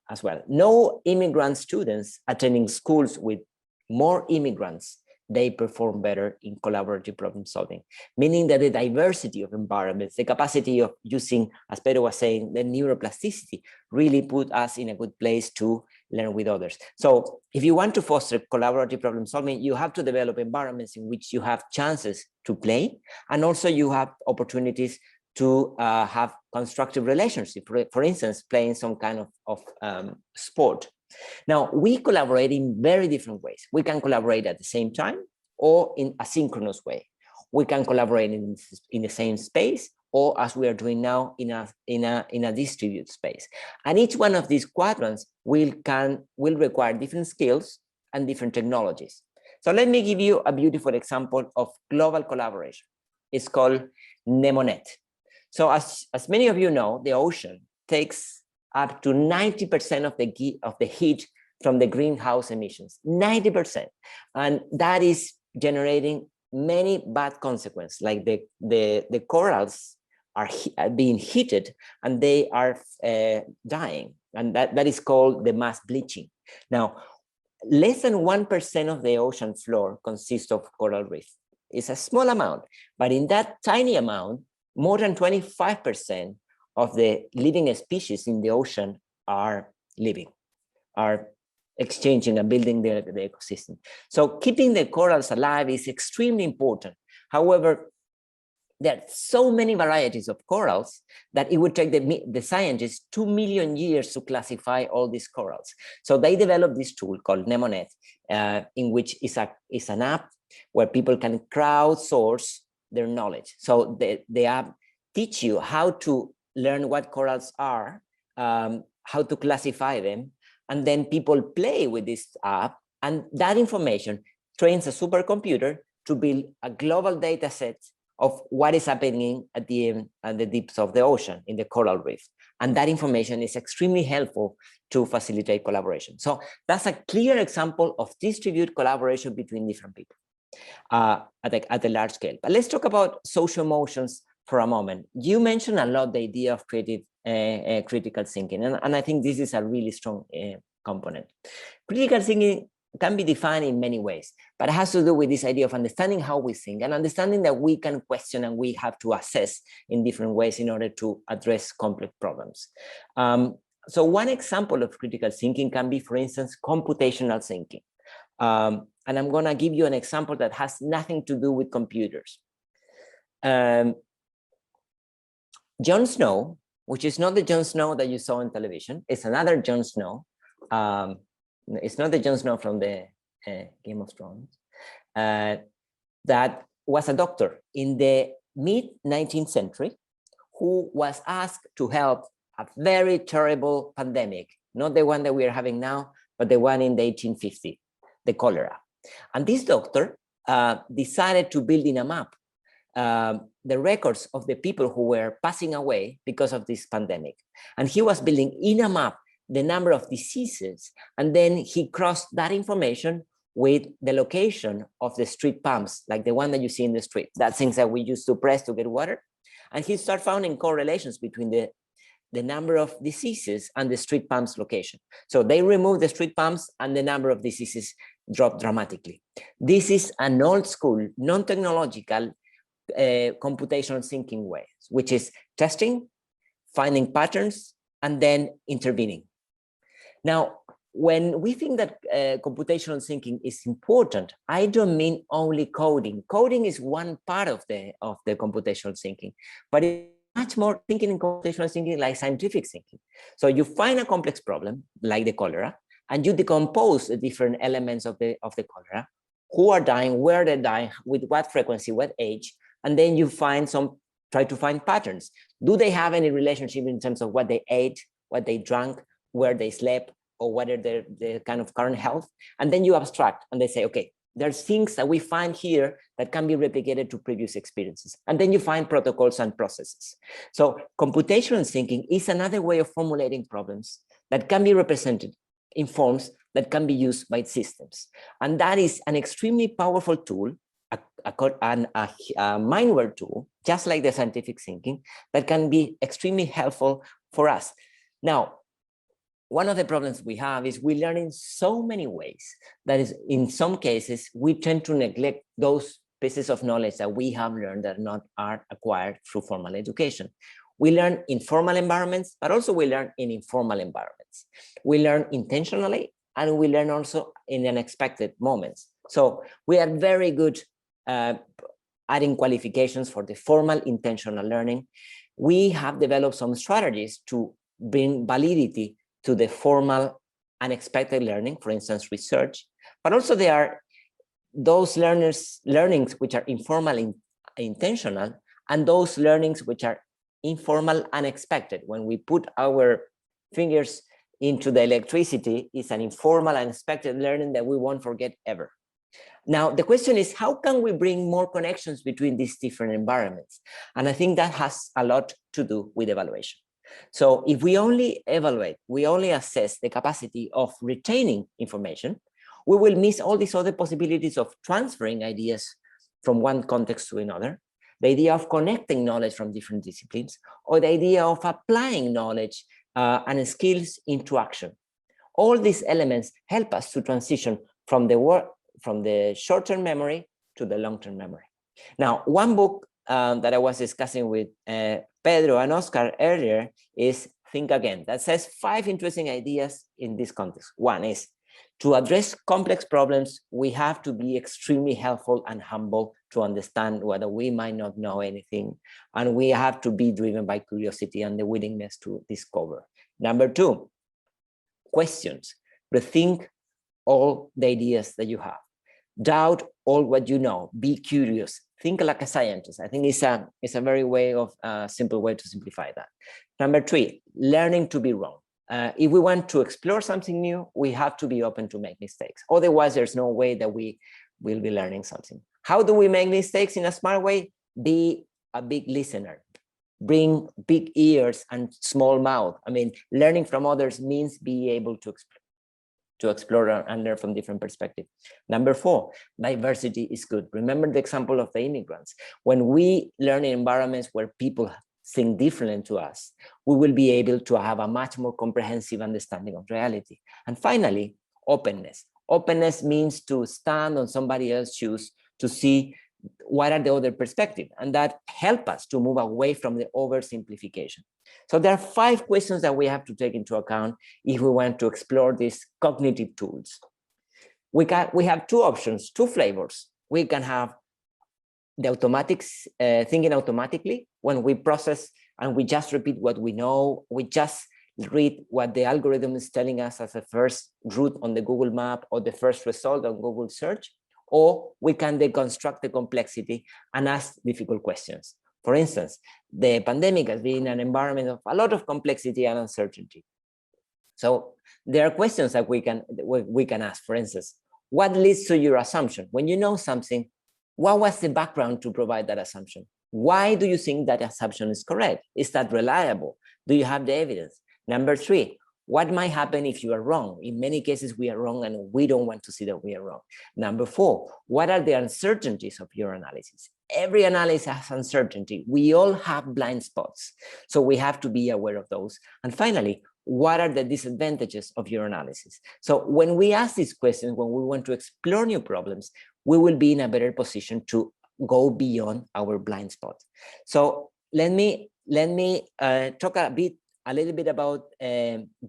as well. No immigrant students attending schools with more immigrants, they perform better in collaborative problem solving, meaning that the diversity of environments, the capacity of using, as Pedro was saying, the neuroplasticity really put us in a good place to learn with others. So if you want to foster collaborative problem solving, you have to develop environments in which you have chances to play, and also you have opportunities to have constructive relationships, for instance, playing some kind of sport. Now, we collaborate in very different ways. We can collaborate at the same time or in a synchronous way. We can collaborate in the same space, or as we are doing now in a distributed space. And each one of these quadrants will require different skills and different technologies. So let me give you a beautiful example of global collaboration. It's called Nemonet. So as many of you know, the ocean takes up to 90% of the heat from the greenhouse emissions, 90%. And that is generating many bad consequences, like the corals are being heated and they are dying. And that is called the mass bleaching. Now, less than 1% of the ocean floor consists of coral reef. It's a small amount, but in that tiny amount, more than 25% of the living species in the ocean are living, are exchanging and building the ecosystem. So keeping the corals alive is extremely important. However, there are so many varieties of corals that it would take the scientists 2 million years to classify all these corals. So they developed this tool called Nemonet, in which is an app where people can crowdsource their knowledge. So the app teach you how to learn what corals are, how to classify them, and then people play with this app, and that information trains a supercomputer to build a global data set of what is happening at the deeps of the ocean in the coral reef. And that information is extremely helpful to facilitate collaboration. So that's a clear example of distributed collaboration between different people at a large scale. But let's talk about social emotions for a moment. You mentioned a lot the idea of critical thinking, and I think this is a really strong component. Critical thinking can be defined in many ways, but it has to do with this idea of understanding how we think and understanding that we can question and we have to assess in different ways in order to address complex problems. So one example of critical thinking can be, for instance, computational thinking. And I'm going to give you an example that has nothing to do with computers. Jon Snow, which is not the Jon Snow that you saw on television, it's another Jon Snow. It's not the Jon Snow from the Game of Thrones, that was a doctor in the mid-19th century who was asked to help a very terrible pandemic, not the one that we are having now, but the one in the 1850, the cholera. And this doctor decided to build in a map the records of the people who were passing away because of this pandemic. And he was building in a map the number of diseases, and then he crossed that information with the location of the street pumps, like the one that you see in the street, that things that we used to press to get water. And he started finding correlations between the number of diseases and the street pumps location. So they removed the street pumps and the number of diseases dropped dramatically. This is an old school, non-technological computational thinking way, which is testing, finding patterns, and then intervening. Now, when we think that computational thinking is important, I don't mean only coding. Coding is one part of the computational thinking, but it's much more thinking in computational thinking like scientific thinking. So you find a complex problem like the cholera, and you decompose the different elements of the cholera, who are dying, where they're dying, with what frequency, what age, and then you try to find patterns. Do they have any relationship in terms of what they ate, what they drank, where they slept, or what are their kind of current health? And then you abstract and they say, okay, there's things that we find here that can be replicated to previous experiences. And then you find protocols and processes. So computational thinking is another way of formulating problems that can be represented in forms that can be used by systems. And that is an extremely powerful tool, a mindware tool, just like the scientific thinking, that can be extremely helpful for us. Now, one of the problems we have is we learn in so many ways that is, in some cases, we tend to neglect those pieces of knowledge that we have learned that are acquired through formal education. We learn in formal environments, but also we learn in informal environments. We learn intentionally, and we learn also in unexpected moments. So we are very good adding qualifications for the formal intentional learning. We have developed some strategies to bring validity to the formal unexpected learning, for instance, research, but also there are those learnings which are informal intentional, and those learnings which are informal unexpected. When we put our fingers into the electricity, it's an informal unexpected learning that we won't forget ever. Now, the question is, how can we bring more connections between these different environments? And I think that has a lot to do with evaluation. So if we only evaluate, we only assess the capacity of retaining information, we will miss all these other possibilities of transferring ideas from one context to another, the idea of connecting knowledge from different disciplines, or the idea of applying knowledge and skills into action. All these elements help us to transition from the short-term memory to the long-term memory. Now, one book that I was discussing with Pedro and Oscar earlier is think again. That says 5 interesting ideas in this context. One is to address complex problems, we have to be extremely helpful and humble to understand whether we might not know anything. And we have to be driven by curiosity and the willingness to discover. Number 2, questions. Rethink all the ideas that you have. Doubt all what you know. Be curious. Think like a scientist. I think it's a very simple way to simplify that. Number 3, learning to be wrong. If we want to explore something new, we have to be open to make mistakes. Otherwise, there's no way that we will be learning something. How do we make mistakes in a smart way? Be a big listener. Bring big ears and small mouth. I mean, learning from others means be able to explore and learn from different perspectives. Number 4, diversity is good. Remember the example of the immigrants. When we learn in environments where people think different to us, we will be able to have a much more comprehensive understanding of reality. And finally, openness. Openness means to stand on somebody else's shoes to see what are the other perspectives, and that help us to move away from the oversimplification. So there are 5 questions that we have to take into account if we want to explore these cognitive tools. We have 2 options, 2 flavors. We can have the automatic thinking automatically, when we process and we just repeat what we know, we just read what the algorithm is telling us as a first route on the Google map or the first result on Google search, or we can deconstruct the complexity and ask difficult questions. For instance, the pandemic has been an environment of a lot of complexity and uncertainty. So there are questions that we can ask. For instance, what leads to your assumption? When you know something, what was the background to provide that assumption? Why do you think that assumption is correct? Is that reliable? Do you have the evidence? Number 3, what might happen if you are wrong? In many cases, we are wrong and we don't want to see that we are wrong. Number 4, what are the uncertainties of your analysis? Every analysis has uncertainty. We all have blind spots, so we have to be aware of those. And finally, what are the disadvantages of your analysis? So when we ask these questions, when we want to explore new problems, we will be in a better position to go beyond our blind spot. So let me talk a little bit about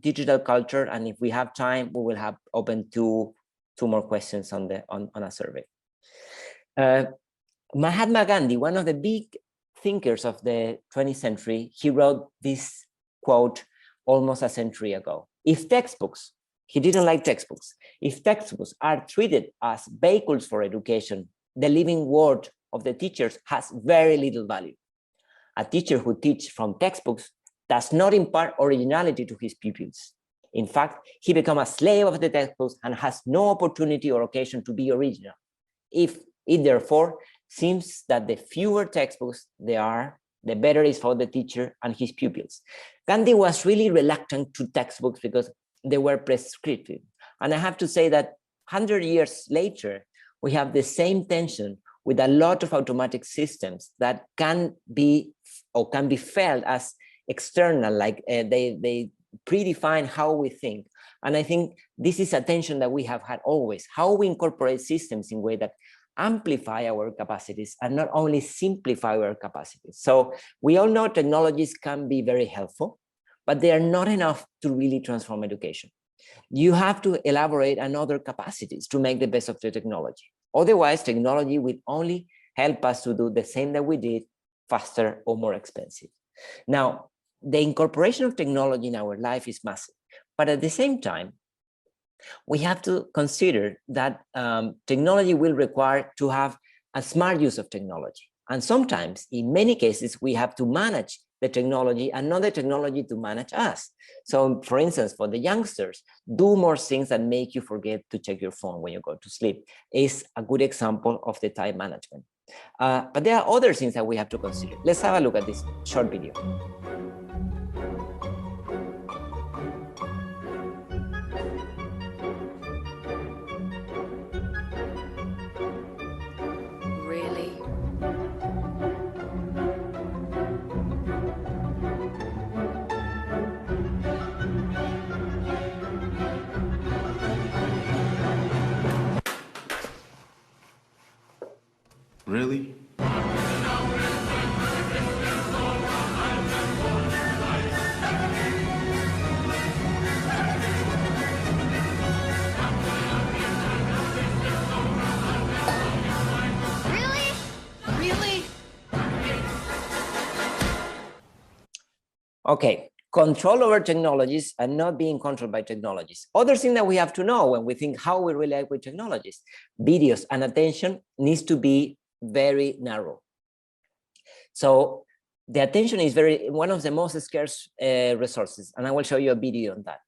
digital culture, and if we have time, we will have open two more questions on a survey. Mahatma Gandhi, one of the big thinkers of the 20th century, he wrote this quote almost a century ago. If textbooks, he didn't like textbooks, if textbooks are treated as vehicles for education, the living word of the teachers has very little value. A teacher who teaches from textbooks does not impart originality to his pupils. In fact, he becomes a slave of the textbooks and has no opportunity or occasion to be original. It therefore seems that the fewer textbooks there are, the better it is for the teacher and his pupils. Gandhi was really reluctant to textbooks because they were prescriptive. And I have to say that 100 years later, we have the same tension with a lot of automatic systems that can be felt as external, like they predefine how we think. And I think this is a tension that we have had always, how we incorporate systems in a way that amplify our capacities and not only simplify our capacities. So we all know technologies can be very helpful, but they are not enough to really transform education. You have to elaborate on other capacities to make the best of the technology. Otherwise, technology will only help us to do the same that we did, faster or more expensive. Now, the incorporation of technology in our life is massive, but at the same time, we have to consider that technology will require to have a smart use of technology. And sometimes, in many cases, we have to manage the technology and not the technology to manage us. So for instance, for the youngsters, do more things that make you forget to check your phone when you go to sleep is a good example of the time management. But there are other things that we have to consider. Let's have a look at this short video. Really? Okay, control over technologies and not being controlled by technologies. Other thing that we have to know when we think how we relate with technologies, videos and attention needs to be very narrow. So the attention is one of the most scarce resources, and I will show you a video on that.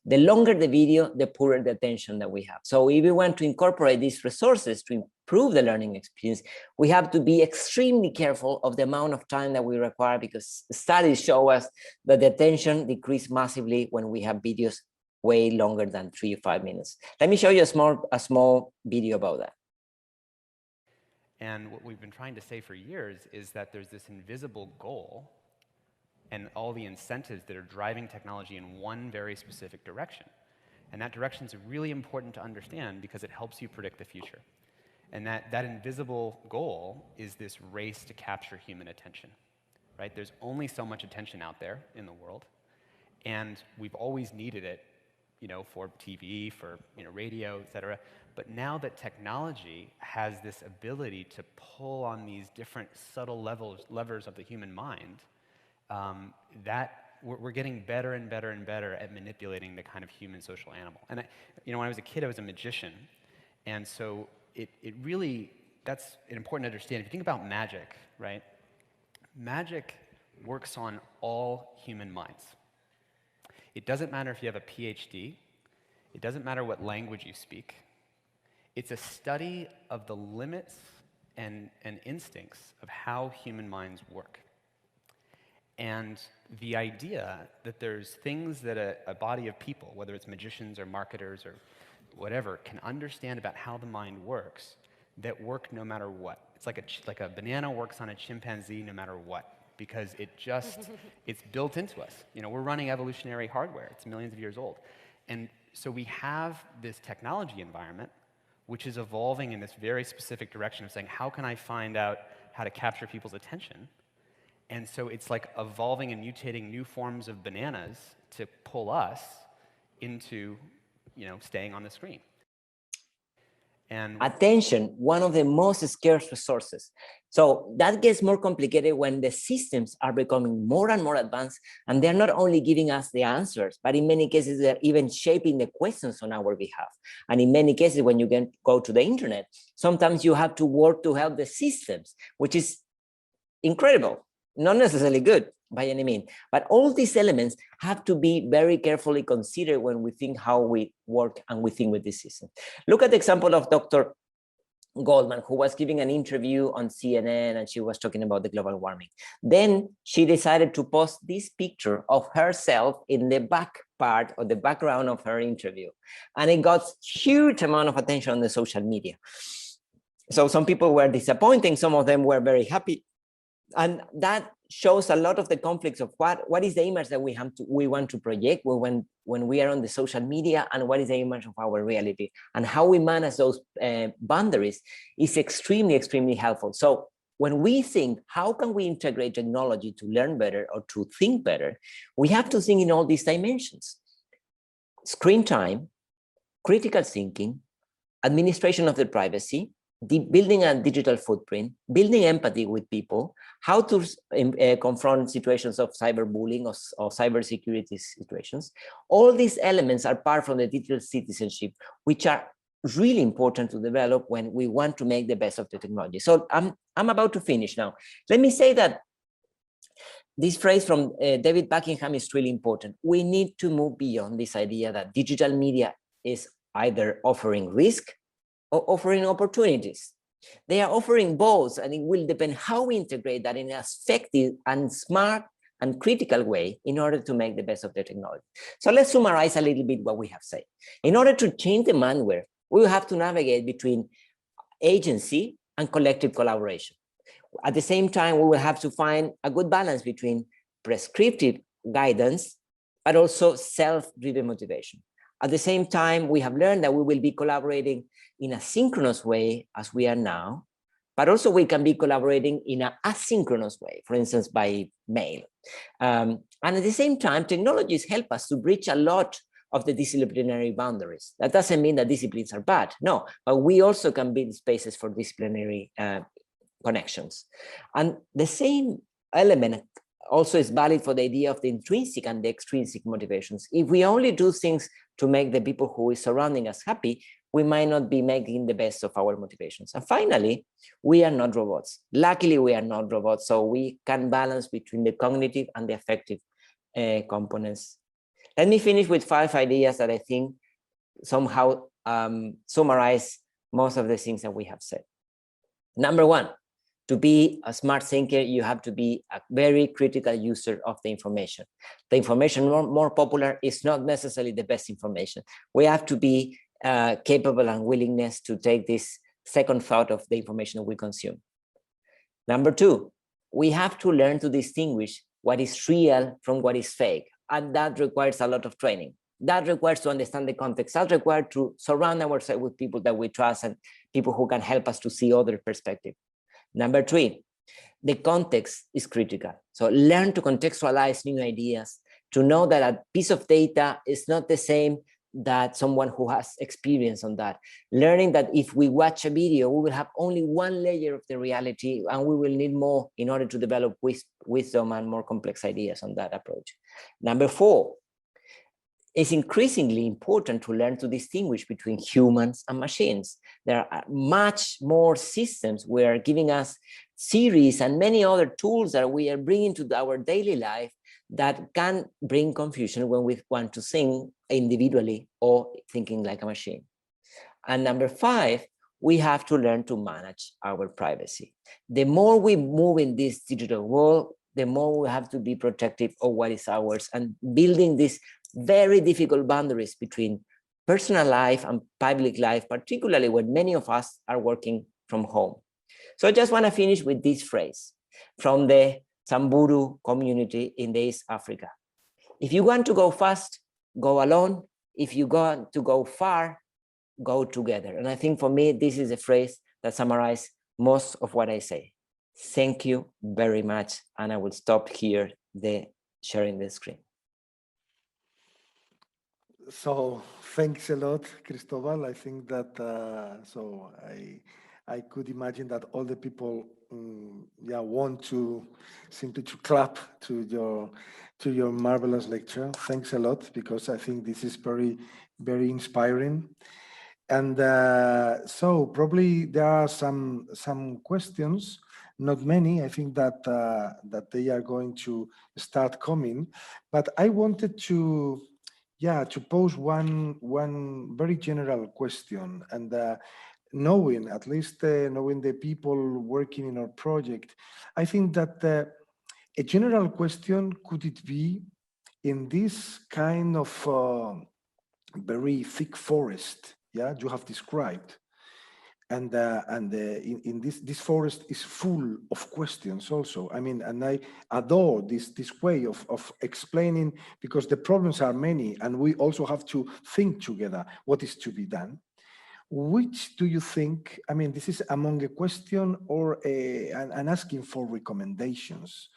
The longer the video, the poorer the attention that we have. So if we want to incorporate these resources to improve the learning experience, we have to be extremely careful of the amount of time that we require, because studies show us that the attention decreases massively when we have videos way longer than 3 to 5 minutes. Let me show you a small video about that. And what we've been trying to say for years is that there's this invisible goal and all the incentives that are driving technology in one very specific direction. And that direction is really important to understand because it helps you predict the future. And that invisible goal is this race to capture human attention, right? There's only so much attention out there in the world, and we've always needed it, for TV, for radio, et cetera. But now that technology has this ability to pull on these different subtle levers of the human mind, we're getting better and better and better at manipulating the kind of human social animal. And when I was a kid, I was a magician, and so it really, that's important to understand. If you think about magic, right? Magic works on all human minds. It doesn't matter if you have a PhD. It doesn't matter what language you speak. It's a study of the limits and instincts of how human minds work. And the idea that there's things that a body of people, whether it's magicians or marketers or whatever, can understand about how the mind works, that work no matter what. It's like a banana works on a chimpanzee no matter what, because it's built into us. We're running evolutionary hardware. It's millions of years old. And so we have this technology environment which is evolving in this very specific direction of saying, how can I find out how to capture people's attention? And so it's like evolving and mutating new forms of bananas to pull us into, staying on the screen. And attention, one of the most scarce resources. So that gets more complicated when the systems are becoming more and more advanced, and they're not only giving us the answers, but in many cases, they're even shaping the questions on our behalf. And in many cases, when you can go to the internet, sometimes you have to work to help the systems, which is incredible, not necessarily good by any means. But all these elements have to be very carefully considered when we think how we work and we think with this system. Look at the example of Dr. Goldman, who was giving an interview on CNN, and she was talking about the global warming. Then she decided to post this picture of herself in the back part or the background of her interview. And it got huge amount of attention on the social media. So some people were disappointed, some of them were very happy. And that shows a lot of the conflicts of what is the image that we want to project when we are on the social media, and what is the image of our reality, and how we manage those boundaries is extremely, extremely helpful. So when we think, how can we integrate technology to learn better or to think better, we have to think in all these dimensions: screen time, critical thinking, administration of the privacy, building a digital footprint, building empathy with people, how to confront situations of cyberbullying or cybersecurity situations. All these elements are part from the digital citizenship, which are really important to develop when we want to make the best of the technology. So I'm about to finish now. Let me say that this phrase from David Buckingham is really important. We need to move beyond this idea that digital media is either offering risk or offering opportunities. They are offering both, and it will depend how we integrate that in an effective and smart and critical way in order to make the best of the technology. So let's summarize a little bit what we have said. In order to change the malware, we will have to navigate between agency and collective collaboration. At the same time, we will have to find a good balance between prescriptive guidance, but also self-driven motivation. At the same time, we have learned that we will be collaborating in a synchronous way as we are now, but also we can be collaborating in an asynchronous way, for instance, by mail. And at the same time, technologies help us to bridge a lot of the disciplinary boundaries. That doesn't mean that disciplines are bad, no, but we also can build spaces for disciplinary connections. And the same element also is valid for the idea of the intrinsic and the extrinsic motivations. If we only do things to make the people who is surrounding us happy, we might not be making the best of our motivations. And finally, we are not robots. Luckily, we are not robots, so we can balance between the cognitive and the affective components. Let me finish with 5 ideas that I think somehow summarize most of the things that we have said. Number 1, to be a smart thinker, you have to be a very critical user of the information. The information more popular is not necessarily the best information. We have to be capable and willingness to take this second thought of the information we consume. Number 2, we have to learn to distinguish what is real from what is fake. And that requires a lot of training. That requires to understand the context. That requires to surround ourselves with people that we trust and people who can help us to see other perspectives. Number 3, the context is critical. So learn to contextualize new ideas, to know that a piece of data is not the same that someone who has experience on that. Learning that if we watch a video, we will have only one layer of the reality and we will need more in order to develop wisdom and more complex ideas on that approach. Number 4, it's increasingly important to learn to distinguish between humans and machines. There are much more systems we are giving us series and many other tools that we are bringing to our daily life that can bring confusion when we want to think individually or thinking like a machine. And number 5, we have to learn to manage our privacy. The more we move in this digital world, the more we have to be protective of what is ours and building these very difficult boundaries between personal life and public life, particularly when many of us are working from home. So I just want to finish with this phrase from the Samburu community in East Africa. If you want to go fast, go alone. If you want to go far, go together. And I think for me, this is a phrase that summarizes most of what I say. Thank you very much. And I will stop here sharing the screen. So thanks a lot, Cristobal. I think that I could imagine that all the people want to simply to clap to your marvelous lecture. Thanks a lot, because I think this is very, very inspiring. And so probably there are some questions, not many. I think that that they are going to start coming, but I wanted to pose one very general question, and knowing the people working in our project, I think that a general question, could it be in this kind of very thick forest, you have described, and in this forest is full of questions also. I mean, and I adore this way of explaining, because the problems are many and we also have to think together what is to be done. Which do you think, I mean, this is among a question or an asking for recommendations,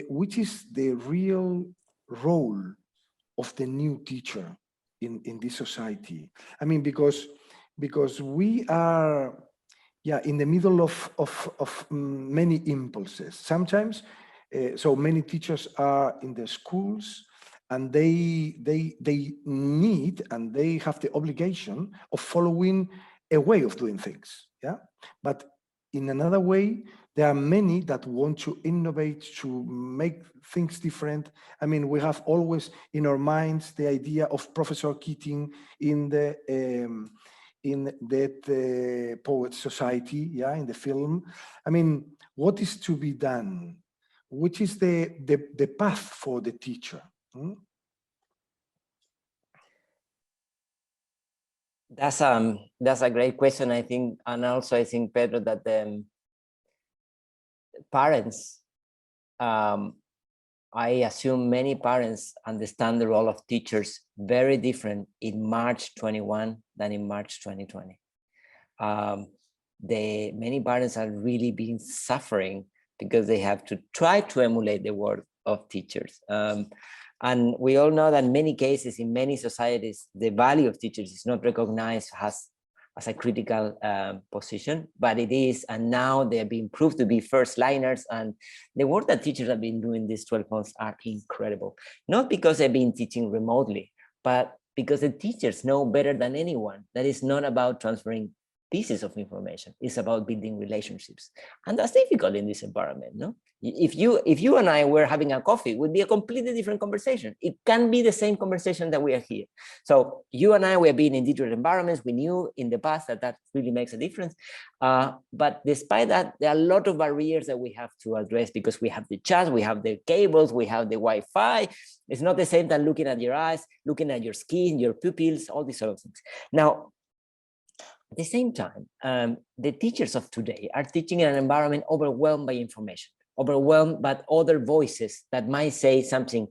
which is the real role of the new teacher in this society? I mean, because we are in the middle of many impulses sometimes. So many teachers are in the schools, and they need and they have the obligation of following a way of doing things. But in another way, there are many that want to innovate, to make things different. I mean, we have always in our minds the idea of Professor Keating in that Poet Society, in the film. I mean, what is to be done? Which is the path for the teacher? That's a great question, I think, and also I think, Pedro, that the parents, I assume many parents understand the role of teachers very different in March 21 than in March 2020. Many parents are really been suffering because they have to try to emulate the work of teachers. And we all know that in many cases, in many societies, the value of teachers is not recognized as as a critical position, but it is, and now they are being proved to be first liners, and the work that teachers have been doing these 12 months are incredible. Not because they've been teaching remotely, but because the teachers know better than anyone that it's not about transferring pieces of information, it's about building relationships. And that's difficult in this environment, no? If you and I were having a coffee, it would be a completely different conversation. It can be the same conversation that we are here. So you and I, we have been in digital environments. We knew in the past that really makes a difference. But despite that, there are a lot of barriers that we have to address because we have the chat, we have the cables, we have the Wi-Fi. It's not the same than looking at your eyes, looking at your skin, your pupils, all these sort of things. Now, at the same time, the teachers of today are teaching in an environment overwhelmed by information, overwhelmed by other voices that might say something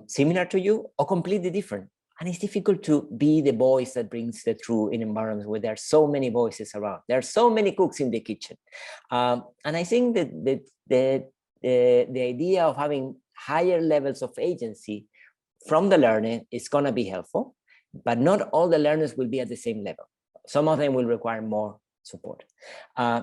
similar to you or completely different. And it's difficult to be the voice that brings the truth in environments where there are so many voices around. There are so many cooks in the kitchen. And I think that the idea of having higher levels of agency from the learner is going to be helpful, but not all the learners will be at the same level. Some of them will require more support.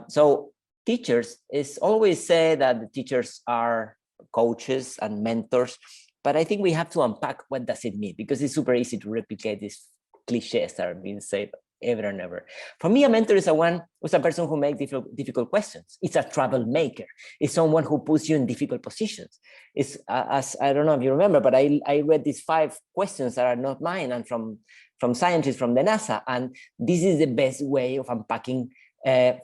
So teachers, is always said that the teachers are coaches and mentors, but I think we have to unpack what does it mean, because it's super easy to replicate these cliches that are being said ever and ever. For me, a mentor is a person who makes difficult questions. It's a troublemaker. It's someone who puts you in difficult positions. It's as I don't know if you remember, but I read these 5 questions that are not mine and from scientists from the NASA, and this is the best way of unpacking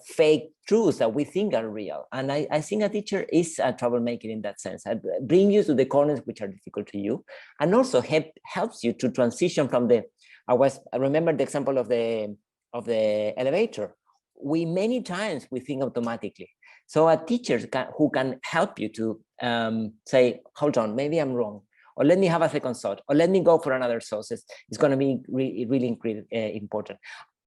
fake truths that we think are real. And I think a teacher is a troublemaker in that sense. I bring you to the corners which are difficult to you, and also helps you to transition from the. I remember the example of the elevator. Many times we think automatically. So a teacher who can help you to say, hold on, maybe I'm wrong, or let me have a second thought, or let me go for another source, is going to be really important.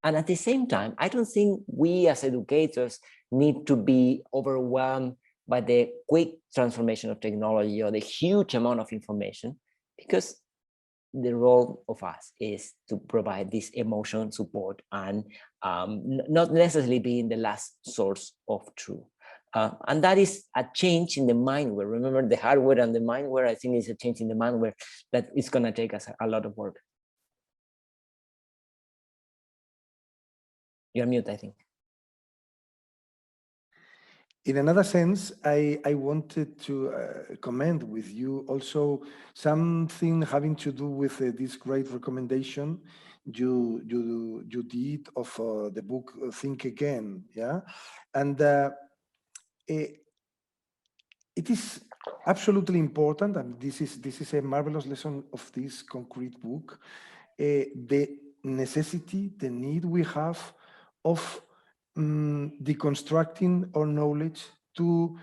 And at the same time, I don't think we as educators need to be overwhelmed by the quick transformation of technology or the huge amount of information, because the role of us is to provide this emotional support and not necessarily being the last source of truth. And that is a change in the mindware. Remember, the hardware and the mindware, I think, is a change in the mindware that is going to take us a lot of work. You're mute, I think. In another sense, I wanted to comment with you also something having to do with this great recommendation you did of the book Think Again, yeah, and it is absolutely important, and this is a marvelous lesson of this concrete book, the necessity, the need we have of deconstructing our knowledge to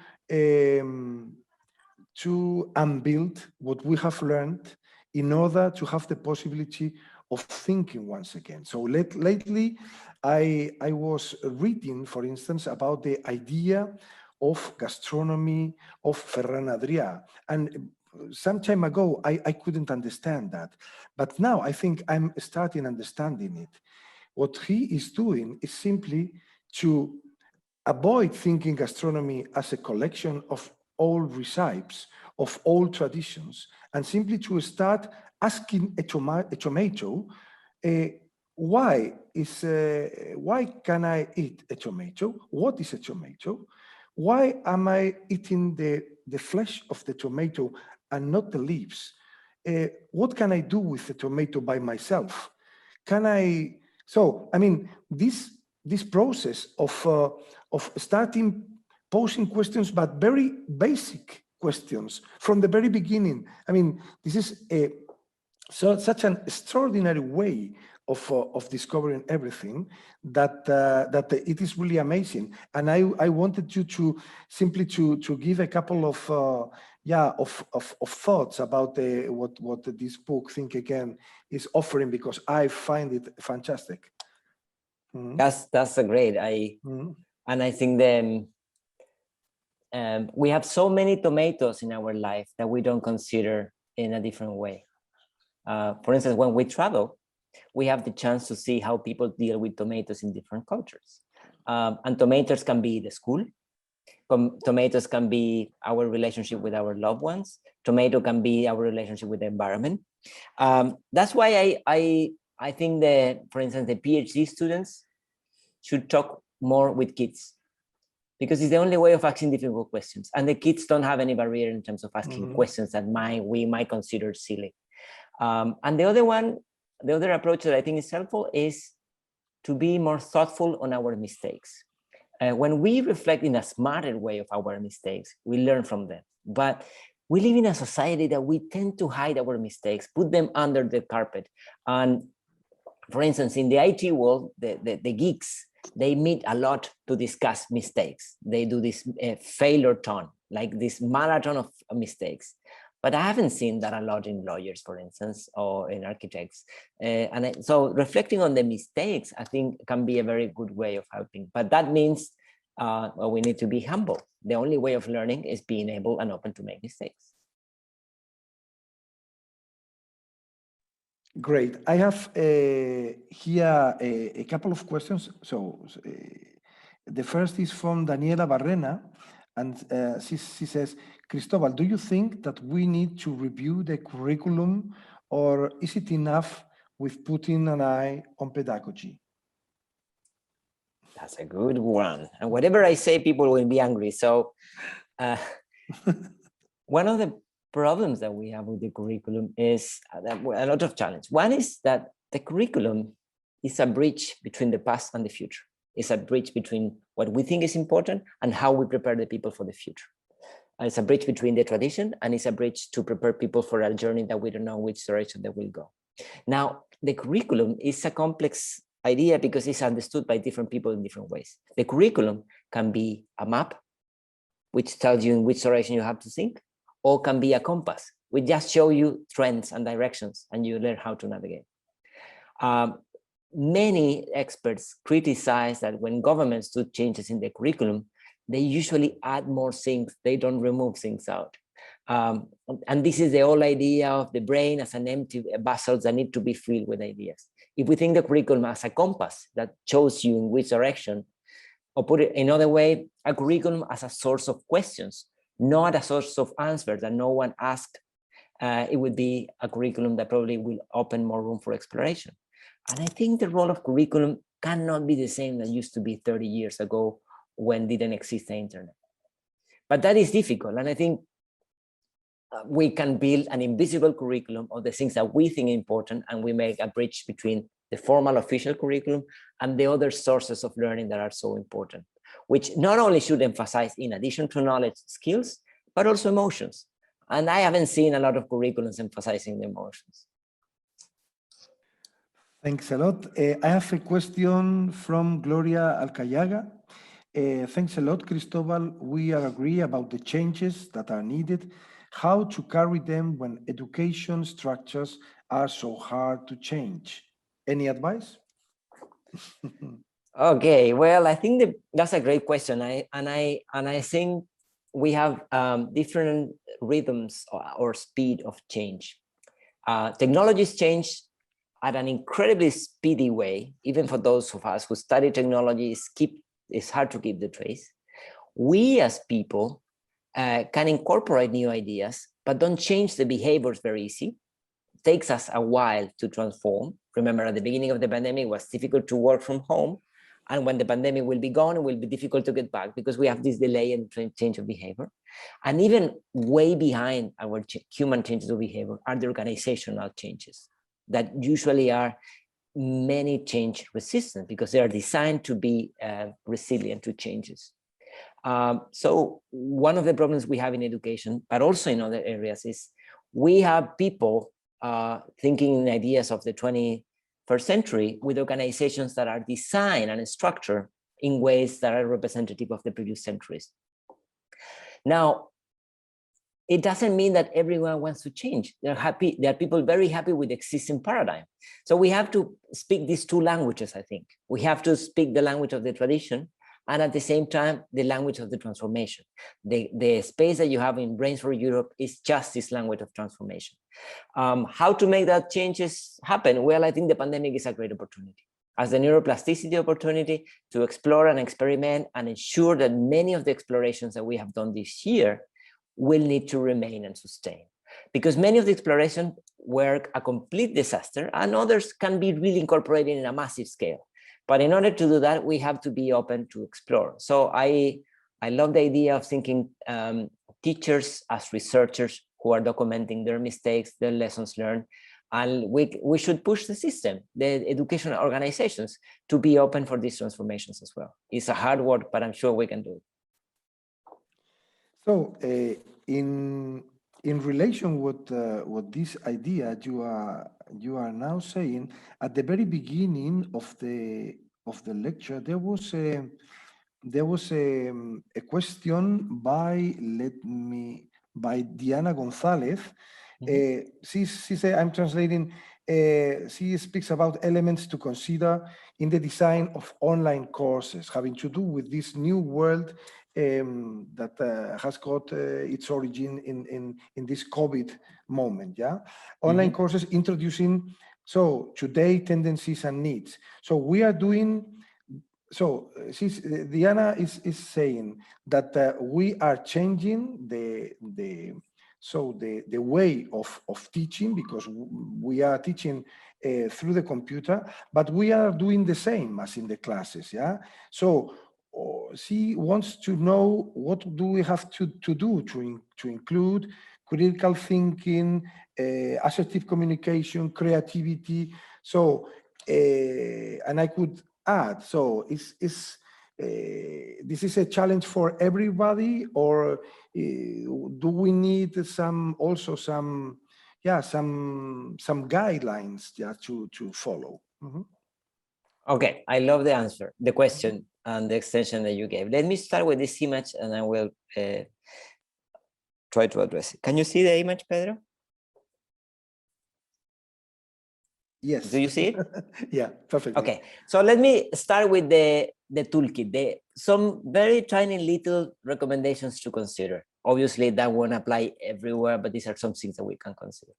unbuild what we have learned in order to have the possibility of thinking once again. So lately, I was reading, for instance, about the idea of gastronomy of Ferran Adrià, and some time ago I couldn't understand that, but now I think I'm starting understanding it. What he is doing is simply to avoid thinking gastronomy as a collection of old recipes, of old traditions, and simply to start asking a tomato, why can I eat a tomato? What is a tomato? Why am I eating the flesh of the tomato and not the leaves? What can I do with the tomato by myself? So, I mean, this process of starting posing questions, but very basic questions from the very beginning. I mean, this is such an extraordinary way of discovering everything that it is really amazing. And I wanted you to simply to give a couple of thoughts about what this book Think Again is offering, because I find it fantastic. Mm-hmm. That's a great. And I think then we have so many tomatoes in our life that we don't consider in a different way. For instance, when we travel, we have the chance to see how people deal with tomatoes in different cultures. And tomatoes can be the school. Tomatoes can be our relationship with our loved ones. Tomato can be our relationship with the environment. That's why I think that, for instance, the PhD students should talk more with kids, because it's the only way of asking difficult questions. And the kids don't have any barrier in terms of asking questions that we might consider silly. And the other approach that I think is helpful is to be more thoughtful on our mistakes. When we reflect in a smarter way of our mistakes, we learn from them. But we live in a society that we tend to hide our mistakes, put them under the carpet. And for instance, in the IT world, the geeks, they meet a lot to discuss mistakes. They do this failure-thon, like this marathon of mistakes. But I haven't seen that a lot in lawyers, for instance, or in architects. So reflecting on the mistakes, I think, can be a very good way of helping. But that means well, we need to be humble. The only way of learning is being able and open to make mistakes. Great. I have here a couple of questions. So the first is from Daniela Barrena, and she says, Cristobal, do you think that we need to review the curriculum, or is it enough with putting an eye on pedagogy? That's a good one. And whatever I say, people will be angry. So one of the problems that we have with the curriculum is a lot of challenge. One is that the curriculum is a bridge between the past and the future. It's a bridge between what we think is important and how we prepare the people for the future. And it's a bridge between the tradition, and it's a bridge to prepare people for a journey that we don't know which direction they will go. Now, the curriculum is a complex idea because it's understood by different people in different ways. The curriculum can be a map, which tells you in which direction you have to think, or can be a compass. We just show you trends and directions, and you learn how to navigate. Many experts criticize that when governments do changes in the curriculum, they usually add more things. They don't remove things out. And this is the whole idea of the brain as an empty vessel that need to be filled with ideas. If we think the curriculum as a compass that shows you in which direction, or put it another way, a curriculum as a source of questions, not a source of answers that no one asked, it would be a curriculum that probably will open more room for exploration. And I think the role of curriculum cannot be the same that used to be 30 years ago when didn't exist the internet. But that is difficult. And I think we can build an invisible curriculum of the things that we think important, and we make a bridge between the formal official curriculum and the other sources of learning that are so important, which not only should emphasize, in addition to knowledge, skills, but also emotions. And I haven't seen a lot of curriculums emphasizing the emotions. Thanks a lot. I have a question from Gloria Alcayaga. Thanks a lot, Cristobal. We agree about the changes that are needed, how to carry them when education structures are so hard to change. Any advice? Okay, well, I think that's a great question. I think we have different rhythms or speed of change. Technologies change at an incredibly speedy way. Even for those of us who study technology, it's hard to keep the trace. We as people can incorporate new ideas, but don't change the behaviors very easy. It takes us a while to transform. Remember, at the beginning of the pandemic, it was difficult to work from home. And when the pandemic will be gone, it will be difficult to get back because we have this delay in change of behavior. And even way behind our human changes of behavior are the organizational changes that usually are many change resistant because they are designed to be resilient to changes. So one of the problems we have in education, but also in other areas, is we have people thinking in ideas of the 21st century with organizations that are designed and structured in ways that are representative of the previous centuries. Now, it doesn't mean that everyone wants to change. They're happy. There are people very happy with the existing paradigm. So we have to speak these two languages, I think. We have to speak the language of the tradition, and at the same time, the language of the transformation. The space that you have in Brains for Europe is just this language of transformation. How to make that changes happen? Well, I think the pandemic is a great opportunity. As the neuroplasticity opportunity to explore and experiment and ensure that many of the explorations that we have done this year will need to remain and sustain. Because many of the explorations were a complete disaster and others can be really incorporated in a massive scale. But in order to do that, we have to be open to explore. So I love the idea of thinking teachers as researchers who are documenting their mistakes, their lessons learned, and we should push the system, the educational organizations, to be open for these transformations as well. It's a hard work, but I'm sure we can do it. So in relation with this idea you are now saying, at the very beginning of the lecture, there was a question by Diana Gonzalez. She said, I'm translating, she speaks about elements to consider in the design of online courses having to do with this new world that has got its origin in this COVID moment, yeah? Online courses introducing, so today, tendencies and needs. So we are doing, so Diana is saying that we are changing the way of teaching, because we are teaching through the computer, but we are doing the same as in the classes, yeah? So she wants to know, what do we have to do to include critical thinking, assertive communication, creativity. So, and I could add, so this is a challenge for everybody, or do we need some guidelines, yeah, to follow? Okay, I love the answer, the question, and the extension that you gave. Let me start with this image, and I will try to address it. Can you see the image, Pedro? Yes. Do you see it? Yeah, perfectly. Okay, so let me start with the toolkit. Some very tiny little recommendations to consider. Obviously, that won't apply everywhere, but these are some things that we can consider.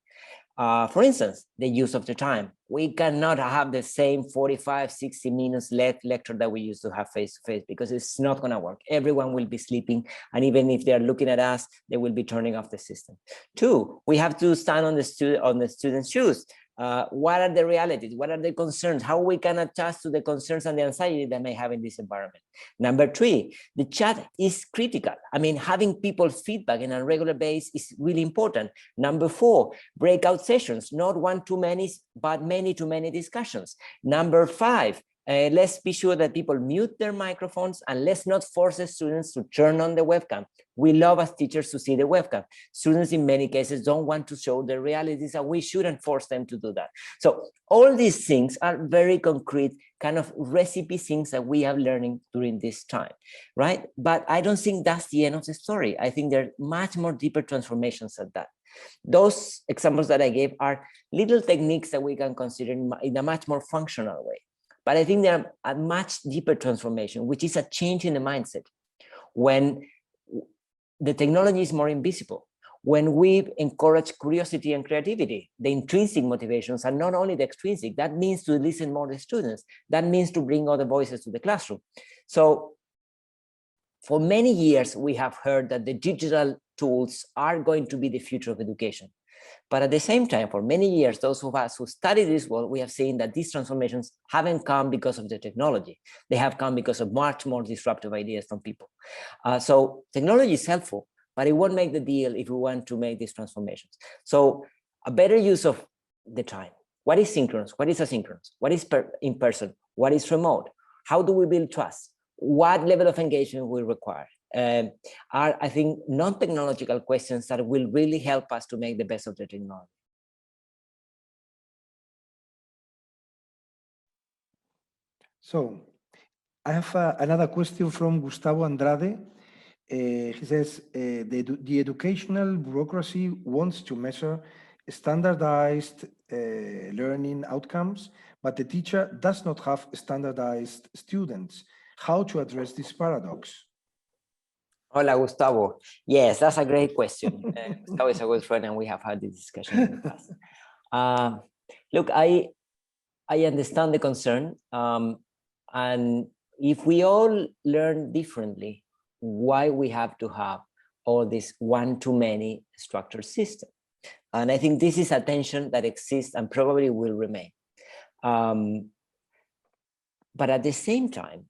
For instance, the use of the time. We cannot have the same 45, 60 minutes lecture that we used to have face-to-face, because it's not going to work. Everyone will be sleeping, and even if they're looking at us, they will be turning off the system. Two, we have to stand on the student's shoes. What are the realities? What are the concerns? How we can adjust to the concerns and the anxiety that may have in this environment. Number three, the chat is critical. I mean, having people feedback in a regular basis is really important. Number four, breakout sessions, not one too many, but many too many discussions. Number five, let's be sure that people mute their microphones, and let's not force the students to turn on the webcam. We love as teachers to see the webcam. Students in many cases don't want to show the realities, and we shouldn't force them to do that. So all these things are very concrete kind of recipe things that we are learning during this time, right? But I don't think that's the end of the story. I think there are much more deeper transformations than that. Those examples that I gave are little techniques that we can consider in a much more functional way. But I think there are a much deeper transformation, which is a change in the mindset. When the technology is more invisible, when we encourage curiosity and creativity, the intrinsic motivations are not only the extrinsic. That means to listen more to students. That means to bring other voices to the classroom. So for many years, we have heard that the digital tools are going to be the future of education. But at the same time, for many years, those of us who study this world, we have seen that these transformations haven't come because of the technology. They have come because of much more disruptive ideas from people. So technology is helpful, but it won't make the deal if we want to make these transformations. So a better use of the time. What is synchronous? What is asynchronous? What is in person? What is remote? How do we build trust? What level of engagement will require? Are, I think, non-technological questions that will really help us to make the best of the technology. So I have another question from Gustavo Andrade. He says, the educational bureaucracy wants to measure standardized learning outcomes, but the teacher does not have standardized students. how to address this paradox? Hola, Gustavo. Yes, that's a great question. Gustavo is a good friend, and we have had this discussion in the past. Look, I understand the concern, and if we all learn differently, why we have to have all this one-to-many structured system? And I think this is a tension that exists and probably will remain. But at the same time,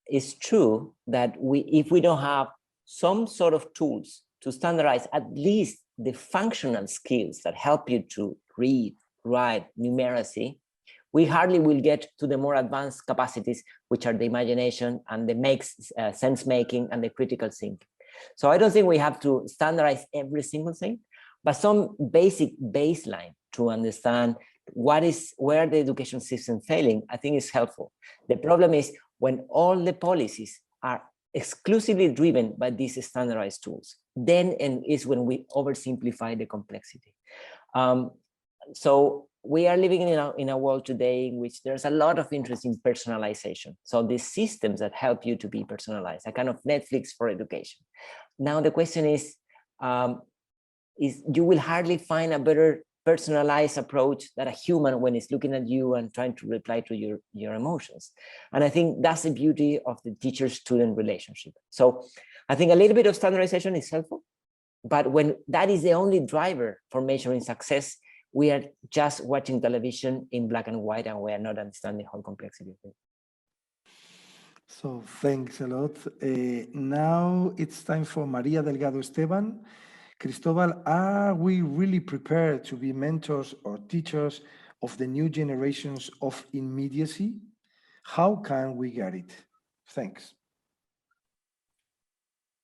it's true that if we don't have some sort of tools to standardize at least the functional skills that help you to read, write, numeracy, we hardly will get to the more advanced capacities, which are the imagination and the sense making and the critical thinking. So I don't think we have to standardize every single thing, but some basic baseline to understand where the education system failing, I think is helpful. The problem is when all the policies are exclusively driven by these standardized tools, then is when we oversimplify the complexity. So we are living in a world today in which there's a lot of interest in personalization. So these systems that help you to be personalized, a kind of Netflix for education. Now the question is you will hardly find a better personalized approach than a human when it's looking at you and trying to reply to your emotions. And I think that's the beauty of the teacher-student relationship. So I think a little bit of standardization is helpful, but when that is the only driver for measuring success, we are just watching television in black and white and we are not understanding the whole complexity of it. So thanks a lot. Now it's time for Maria Delgado Esteban. Cristobal, are we really prepared to be mentors or teachers of the new generations of immediacy? How can we get it? Thanks.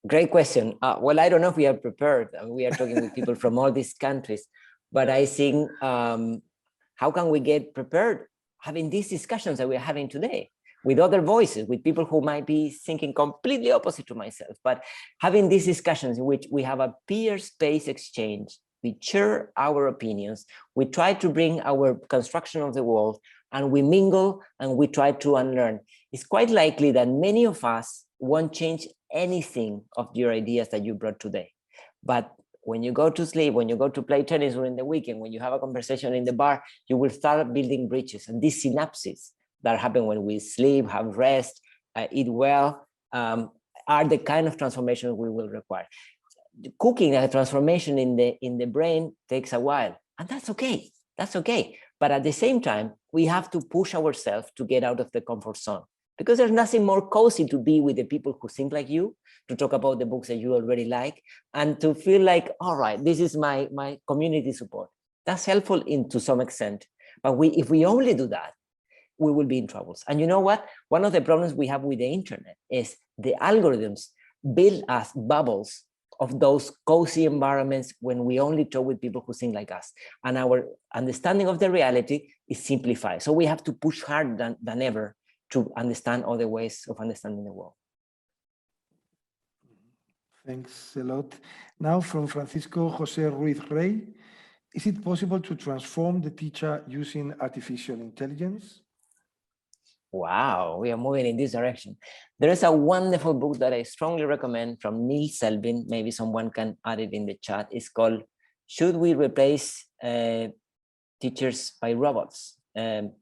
Great question. Well, I don't know if we are prepared. We are talking with people from all these countries, but I think how can we get prepared having these discussions that we're having today with other voices, with people who might be thinking completely opposite to myself, but having these discussions in which we have a peer space exchange, we share our opinions, we try to bring our construction of the world, and we mingle and we try to unlearn. It's quite likely that many of us won't change anything of your ideas that you brought today. But when you go to sleep, when you go to play tennis during the weekend, when you have a conversation in the bar, you will start building bridges. And these synapses that happen when we sleep, have rest, eat well, are the kind of transformation we will require. Cooking a transformation in the brain takes a while, and that's okay. That's okay. But at the same time, we have to push ourselves to get out of the comfort zone, because there's nothing more cozy to be with the people who think like you, to talk about the books that you already like, and to feel like, all right, this is my community support. That's helpful to some extent. But if we only do that, we will be in troubles. And you know what? One of the problems we have with the internet is the algorithms build us bubbles of those cozy environments when we only talk with people who think like us. And our understanding of the reality is simplified. So we have to push harder than ever to understand other ways of understanding the world. Thanks a lot. Now from Francisco Jose Ruiz Rey, is it possible to transform the teacher using artificial intelligence? Wow, we are moving in this direction. There is a wonderful book that I strongly recommend from Neil Selvin. Maybe someone can add it in the chat. It's called "Should We Replace Teachers by Robots?" And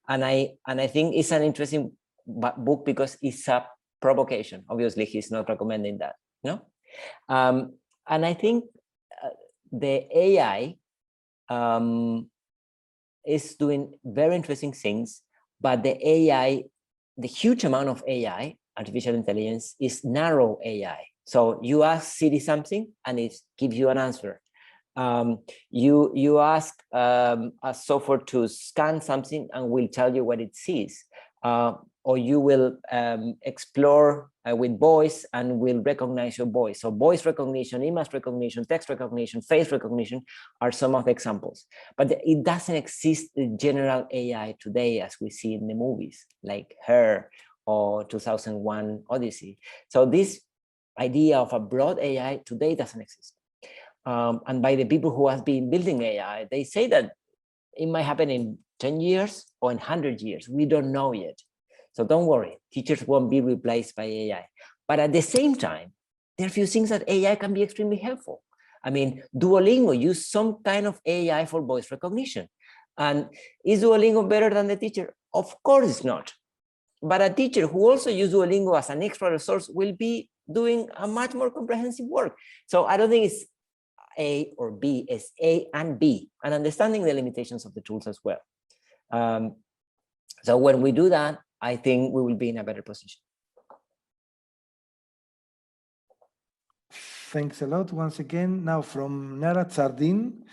I think it's an interesting book because it's a provocation. Obviously, he's not recommending that, no? And I think the AI is doing very interesting things. But the AI, the huge amount of AI, artificial intelligence, is narrow AI. So you ask Siri something and it gives you an answer. You ask a software to scan something and will tell you what it sees. Or you will explore with voice and will recognize your voice. So voice recognition, image recognition, text recognition, face recognition are some of the examples. But it doesn't exist in general AI today as we see in the movies like Her or 2001 Odyssey. So this idea of a broad AI today doesn't exist. And by the people who have been building AI, they say that it might happen in 10 years or in 100 years. We don't know yet. So don't worry, teachers won't be replaced by AI. But at the same time, there are a few things that AI can be extremely helpful. I mean, Duolingo use some kind of AI for voice recognition. And is Duolingo better than the teacher? Of course it's not. But a teacher who also uses Duolingo as an extra resource will be doing a much more comprehensive work. So I don't think it's A or B, it's A and B, and understanding the limitations of the tools as well. So when we do that, I think we will be in a better position. Thanks a lot once again. Now from Nara Tsardin,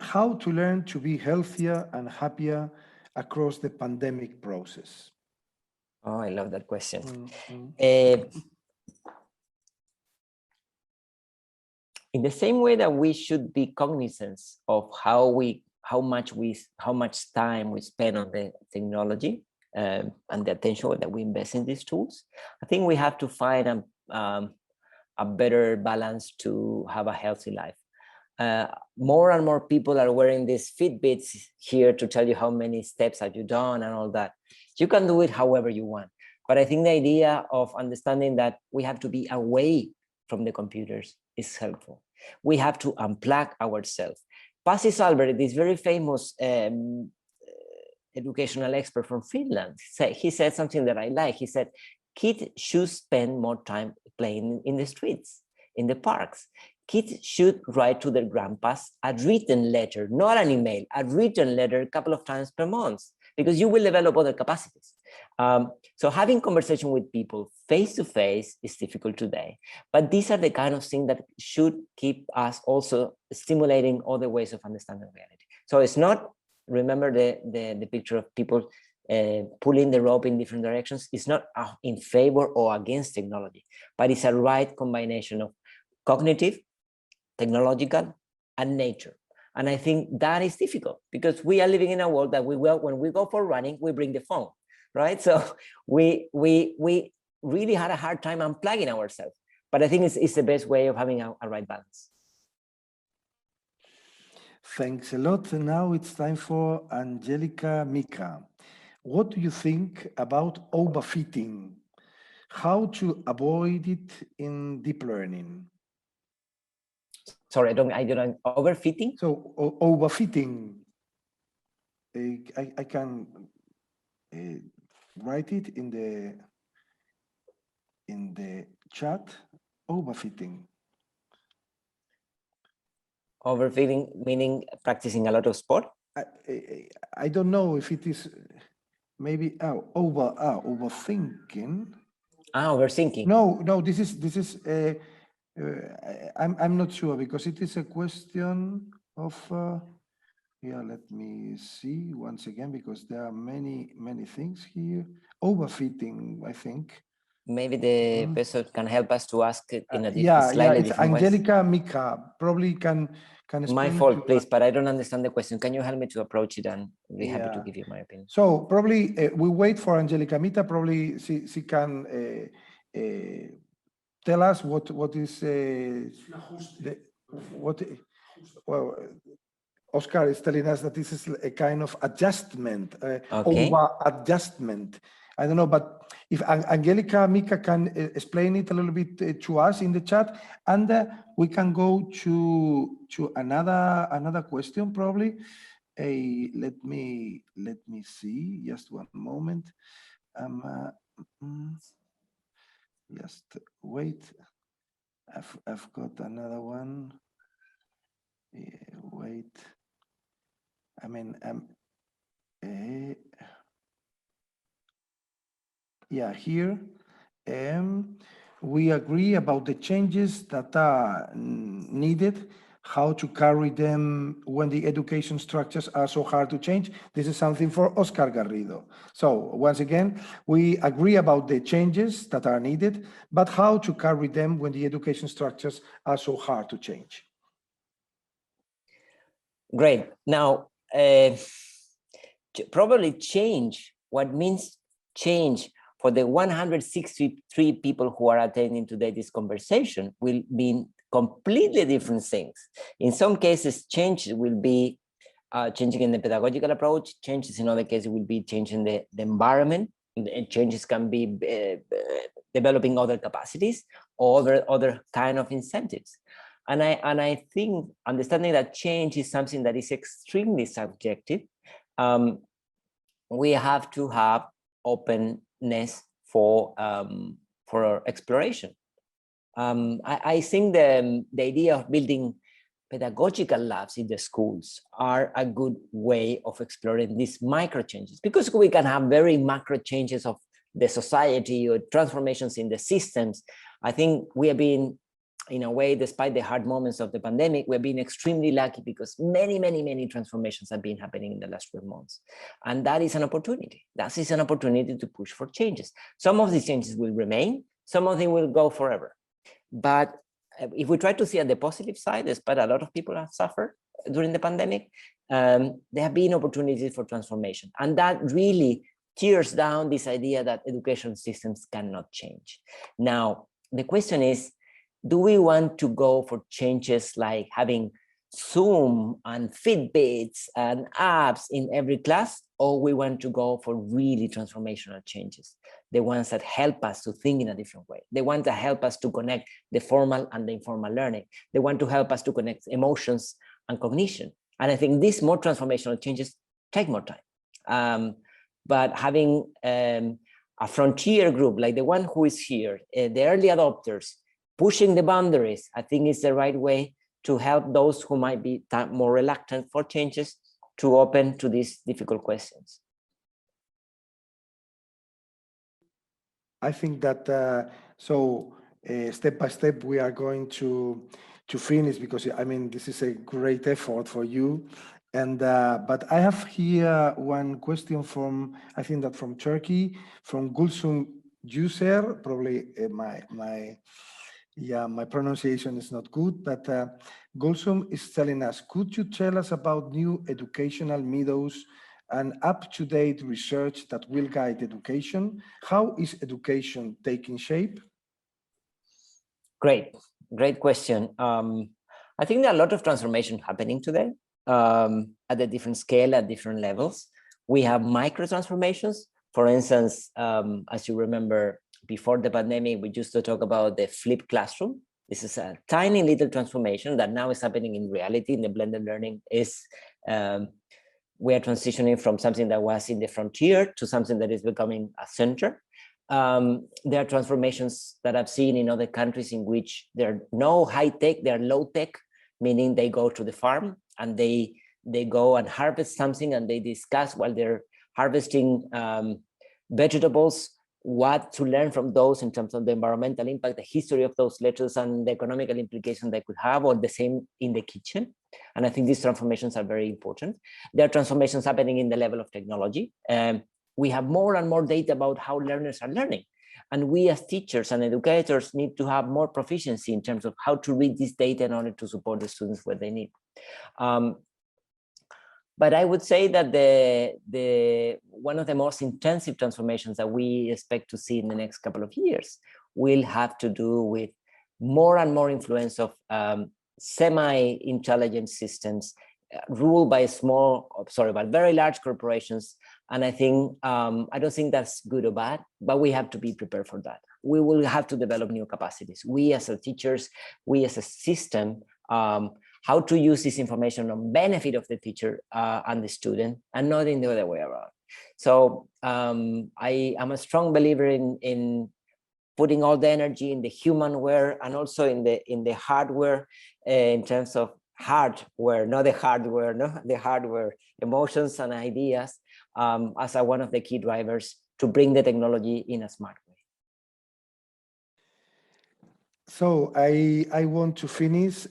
how to learn to be healthier and happier across the pandemic process? Oh, I love that question. In the same way that we should be cognizant of how much time we spend on the technology and the attention that we invest in these tools, I think we have to find a better balance to have a healthy life. More and more people are wearing these Fitbits here to tell you how many steps have you done and all that. You can do it however you want. But I think the idea of understanding that we have to be away from the computers is helpful. We have to unplug ourselves. Pasi Salberg, this very famous educational expert from Finland, he said something that I like. He said, kids should spend more time playing in the streets, in the parks. Kids should write to their grandpas a written letter, not an email, a written letter a couple of times per month, because you will develop other capacities. So having conversation with people face-to-face is difficult today, but these are the kind of things that should keep us also stimulating other ways of understanding reality. So it's not, remember the picture of people pulling the rope in different directions. It's not in favor or against technology, but it's a right combination of cognitive, technological, and nature. And I think that is difficult because we are living in a world that when we go for running, we bring the phone, right? So we really had a hard time unplugging ourselves. But I think it's the best way of having a right balance. Thanks a lot. And now it's time for Angelica Mika. What do you think about overfitting? How to avoid it in deep learning? Sorry, I don't overfitting. So overfitting, I can write it in the chat. Overfitting. Overfitting meaning practicing a lot of sport. I don't know if it is maybe overthinking. Overthinking. No. This is. I'm not sure because it is a question of. Yeah, let me see once again because there are many things here. Overfitting, I think. Maybe the person can help us to ask it in a slightly different Angelica Mika probably can explain. My fault, please, but I don't understand the question. Can you help me to approach it? And I'll be happy to give you my opinion. So probably we wait for Angelica Mika. Probably she can tell us what is well. Oscar is telling us that this is a kind of adjustment, over adjustment. I don't know, but if Angelica Mika can explain it a little bit to us in the chat, and we can go to another question probably. Let me see. Just one moment. Just wait. I've got another one. Wait. I mean, yeah, here we agree about the changes that are needed, how to carry them when the education structures are so hard to change. This is something for Oscar Garrido. So once again, we agree about the changes that are needed, but how to carry them when the education structures are so hard to change. Great. Now, probably change, what means change for the 163 people who are attending today this conversation will mean completely different things. In some cases, change will be changing in the pedagogical approach, changes in other cases will be changing the environment and changes can be developing other capacities or other kind of incentives. And I think understanding that change is something that is extremely subjective, we have to have openness for exploration. I think the idea of building pedagogical labs in the schools are a good way of exploring these micro changes, because we can have very macro changes of the society or transformations in the systems. I think we have been, in a way, despite the hard moments of the pandemic, we've been extremely lucky because many transformations have been happening in the last 12 months. And that is an opportunity. That is an opportunity to push for changes. Some of these changes will remain, some of them will go forever. But if we try to see at the positive side, despite a lot of people have suffered during the pandemic, there have been opportunities for transformation. And that really tears down this idea that education systems cannot change. Now, the question is, do we want to go for changes like having Zoom and Fitbits and apps in every class, or we want to go for really transformational changes, the ones that help us to think in a different way, the ones that help us to connect the formal and the informal learning, the one to help us to connect emotions and cognition. And I think these more transformational changes take more time. But having a frontier group like the one who is here, the early adopters, pushing the boundaries, I think is the right way to help those who might be more reluctant for changes to open to these difficult questions. I think that step by step we are going to finish, because I mean this is a great effort for you. And but I have here one question from, I think that from Turkey, from Gulsum User. Probably my pronunciation is not good, but Gulsum is telling us, could you tell us about new educational methods and up-to-date research that will guide education? How is education taking shape? Great question. I think there are a lot of transformation happening today at a different scale, at different levels. We have micro transformations. For instance, as you remember, before the pandemic, we used to talk about the flipped classroom. This is a tiny little transformation that now is happening in reality. In the blended learning is we are transitioning from something that was in the frontier to something that is becoming a center. There are transformations that I've seen in other countries in which there are no high tech, they're low tech, meaning they go to the farm and they go and harvest something and they discuss while they're harvesting vegetables, what to learn from those in terms of the environmental impact, the history of those lettuces and the economical implications they could have, or the same in the kitchen. And I think these transformations are very important. There are transformations happening in the level of technology. We have more and more data about how learners are learning. And we as teachers and educators need to have more proficiency in terms of how to read this data in order to support the students where they need. But I would say that one of the most intensive transformations that we expect to see in the next couple of years will have to do with more and more influence of semi-intelligent systems ruled by very large corporations. And I think, I don't think that's good or bad, but we have to be prepared for that. We will have to develop new capacities. We as teachers, we as a system, how to use this information on benefit of the teacher and the student, and not in the other way around. So I am a strong believer in putting all the energy in the humanware and also in the hardware, in terms of hardware, not the hardware, no, the hardware, emotions and ideas, as one of the key drivers to bring the technology in a smart way. So I want to finish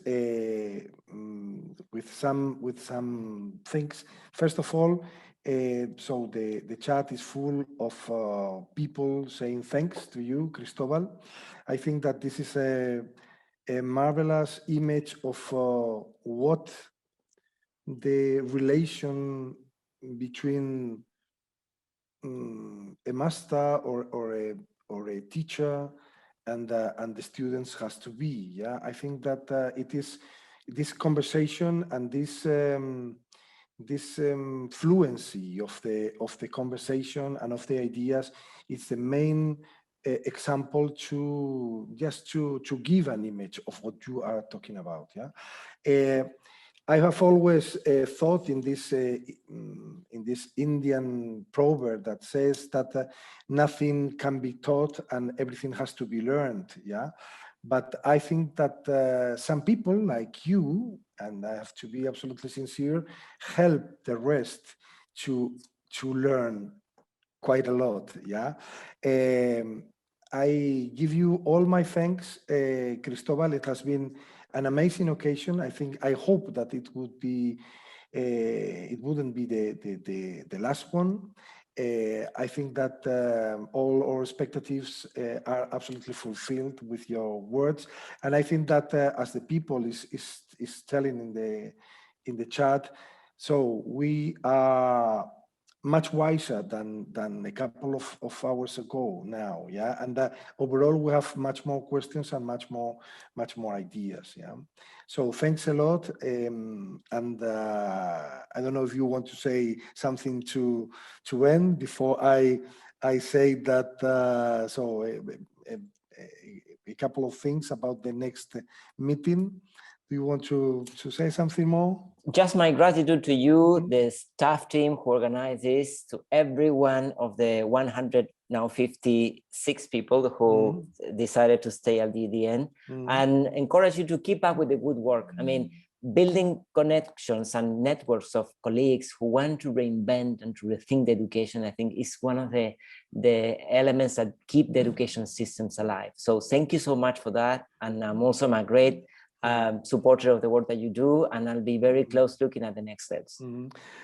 with some things. First of all, so the chat is full of people saying thanks to you, Cristobal. I think that this is a marvelous image of what the relation between a master or a teacher and the students has to be. Yeah, I think that it is this conversation and fluency of the conversation and of the ideas. It's the main example to give an image of what you are talking about. Yeah, I have always thought in this Indian proverb that says that nothing can be taught and everything has to be learned. Yeah, but I think that some people like you, and I have to be absolutely sincere, help the rest to learn quite a lot. Yeah. I give you all my thanks, Cristobal. It has been an amazing occasion. I hope that it wouldn't be the last one. I think that all our expectations are absolutely fulfilled with your words, and I think that as the people is telling in the chat, so we are much wiser than a couple of hours ago now. Yeah, and overall we have much more questions and much more ideas. Yeah, so thanks a lot. And I don't know if you want to say something to end before I say that. So a couple of things about the next meeting. Do you want to say something more? Just my gratitude to you, the staff team who organized this, to every one of the 156 people who decided to stay at the end, and encourage you to keep up with the good work. I mean, building connections and networks of colleagues who want to reinvent and to rethink the education, I think is one of the elements that keep the education systems alive. So thank you so much for that. And I'm also a great supporter of the work that you do, and I'll be very close looking at the next steps.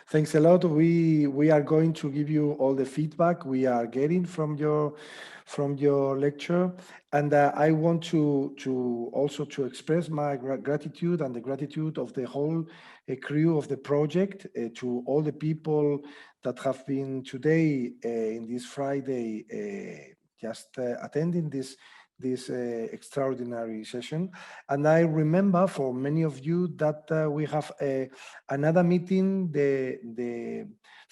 Thanks a lot. We are going to give you all the feedback we are getting from your lecture, and I want to also express my gratitude and the gratitude of the whole crew of the project to all the people that have been today in this Friday attending this extraordinary session. And I remember for many of you that we have another meeting the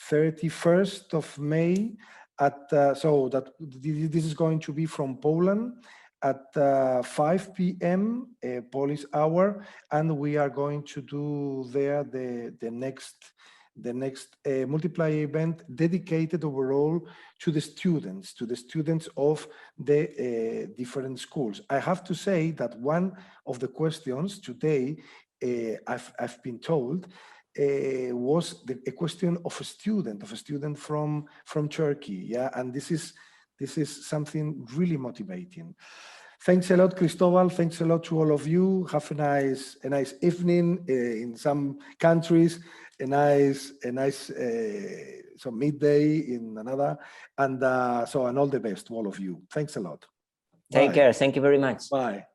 31st of May so that this is going to be from Poland at 5 p.m. Polish hour, and we are going to do there the next multiplier event dedicated overall to the students of the different schools. I have to say that one of the questions today, I've been told, was a question of a student from Turkey. Yeah, and this is something really motivating. Thanks a lot, Cristobal. Thanks a lot to all of you. Have a nice evening in some countries. A nice midday in another, and and all the best to all of you. Thanks a lot. Take care. Thank you very much. Bye.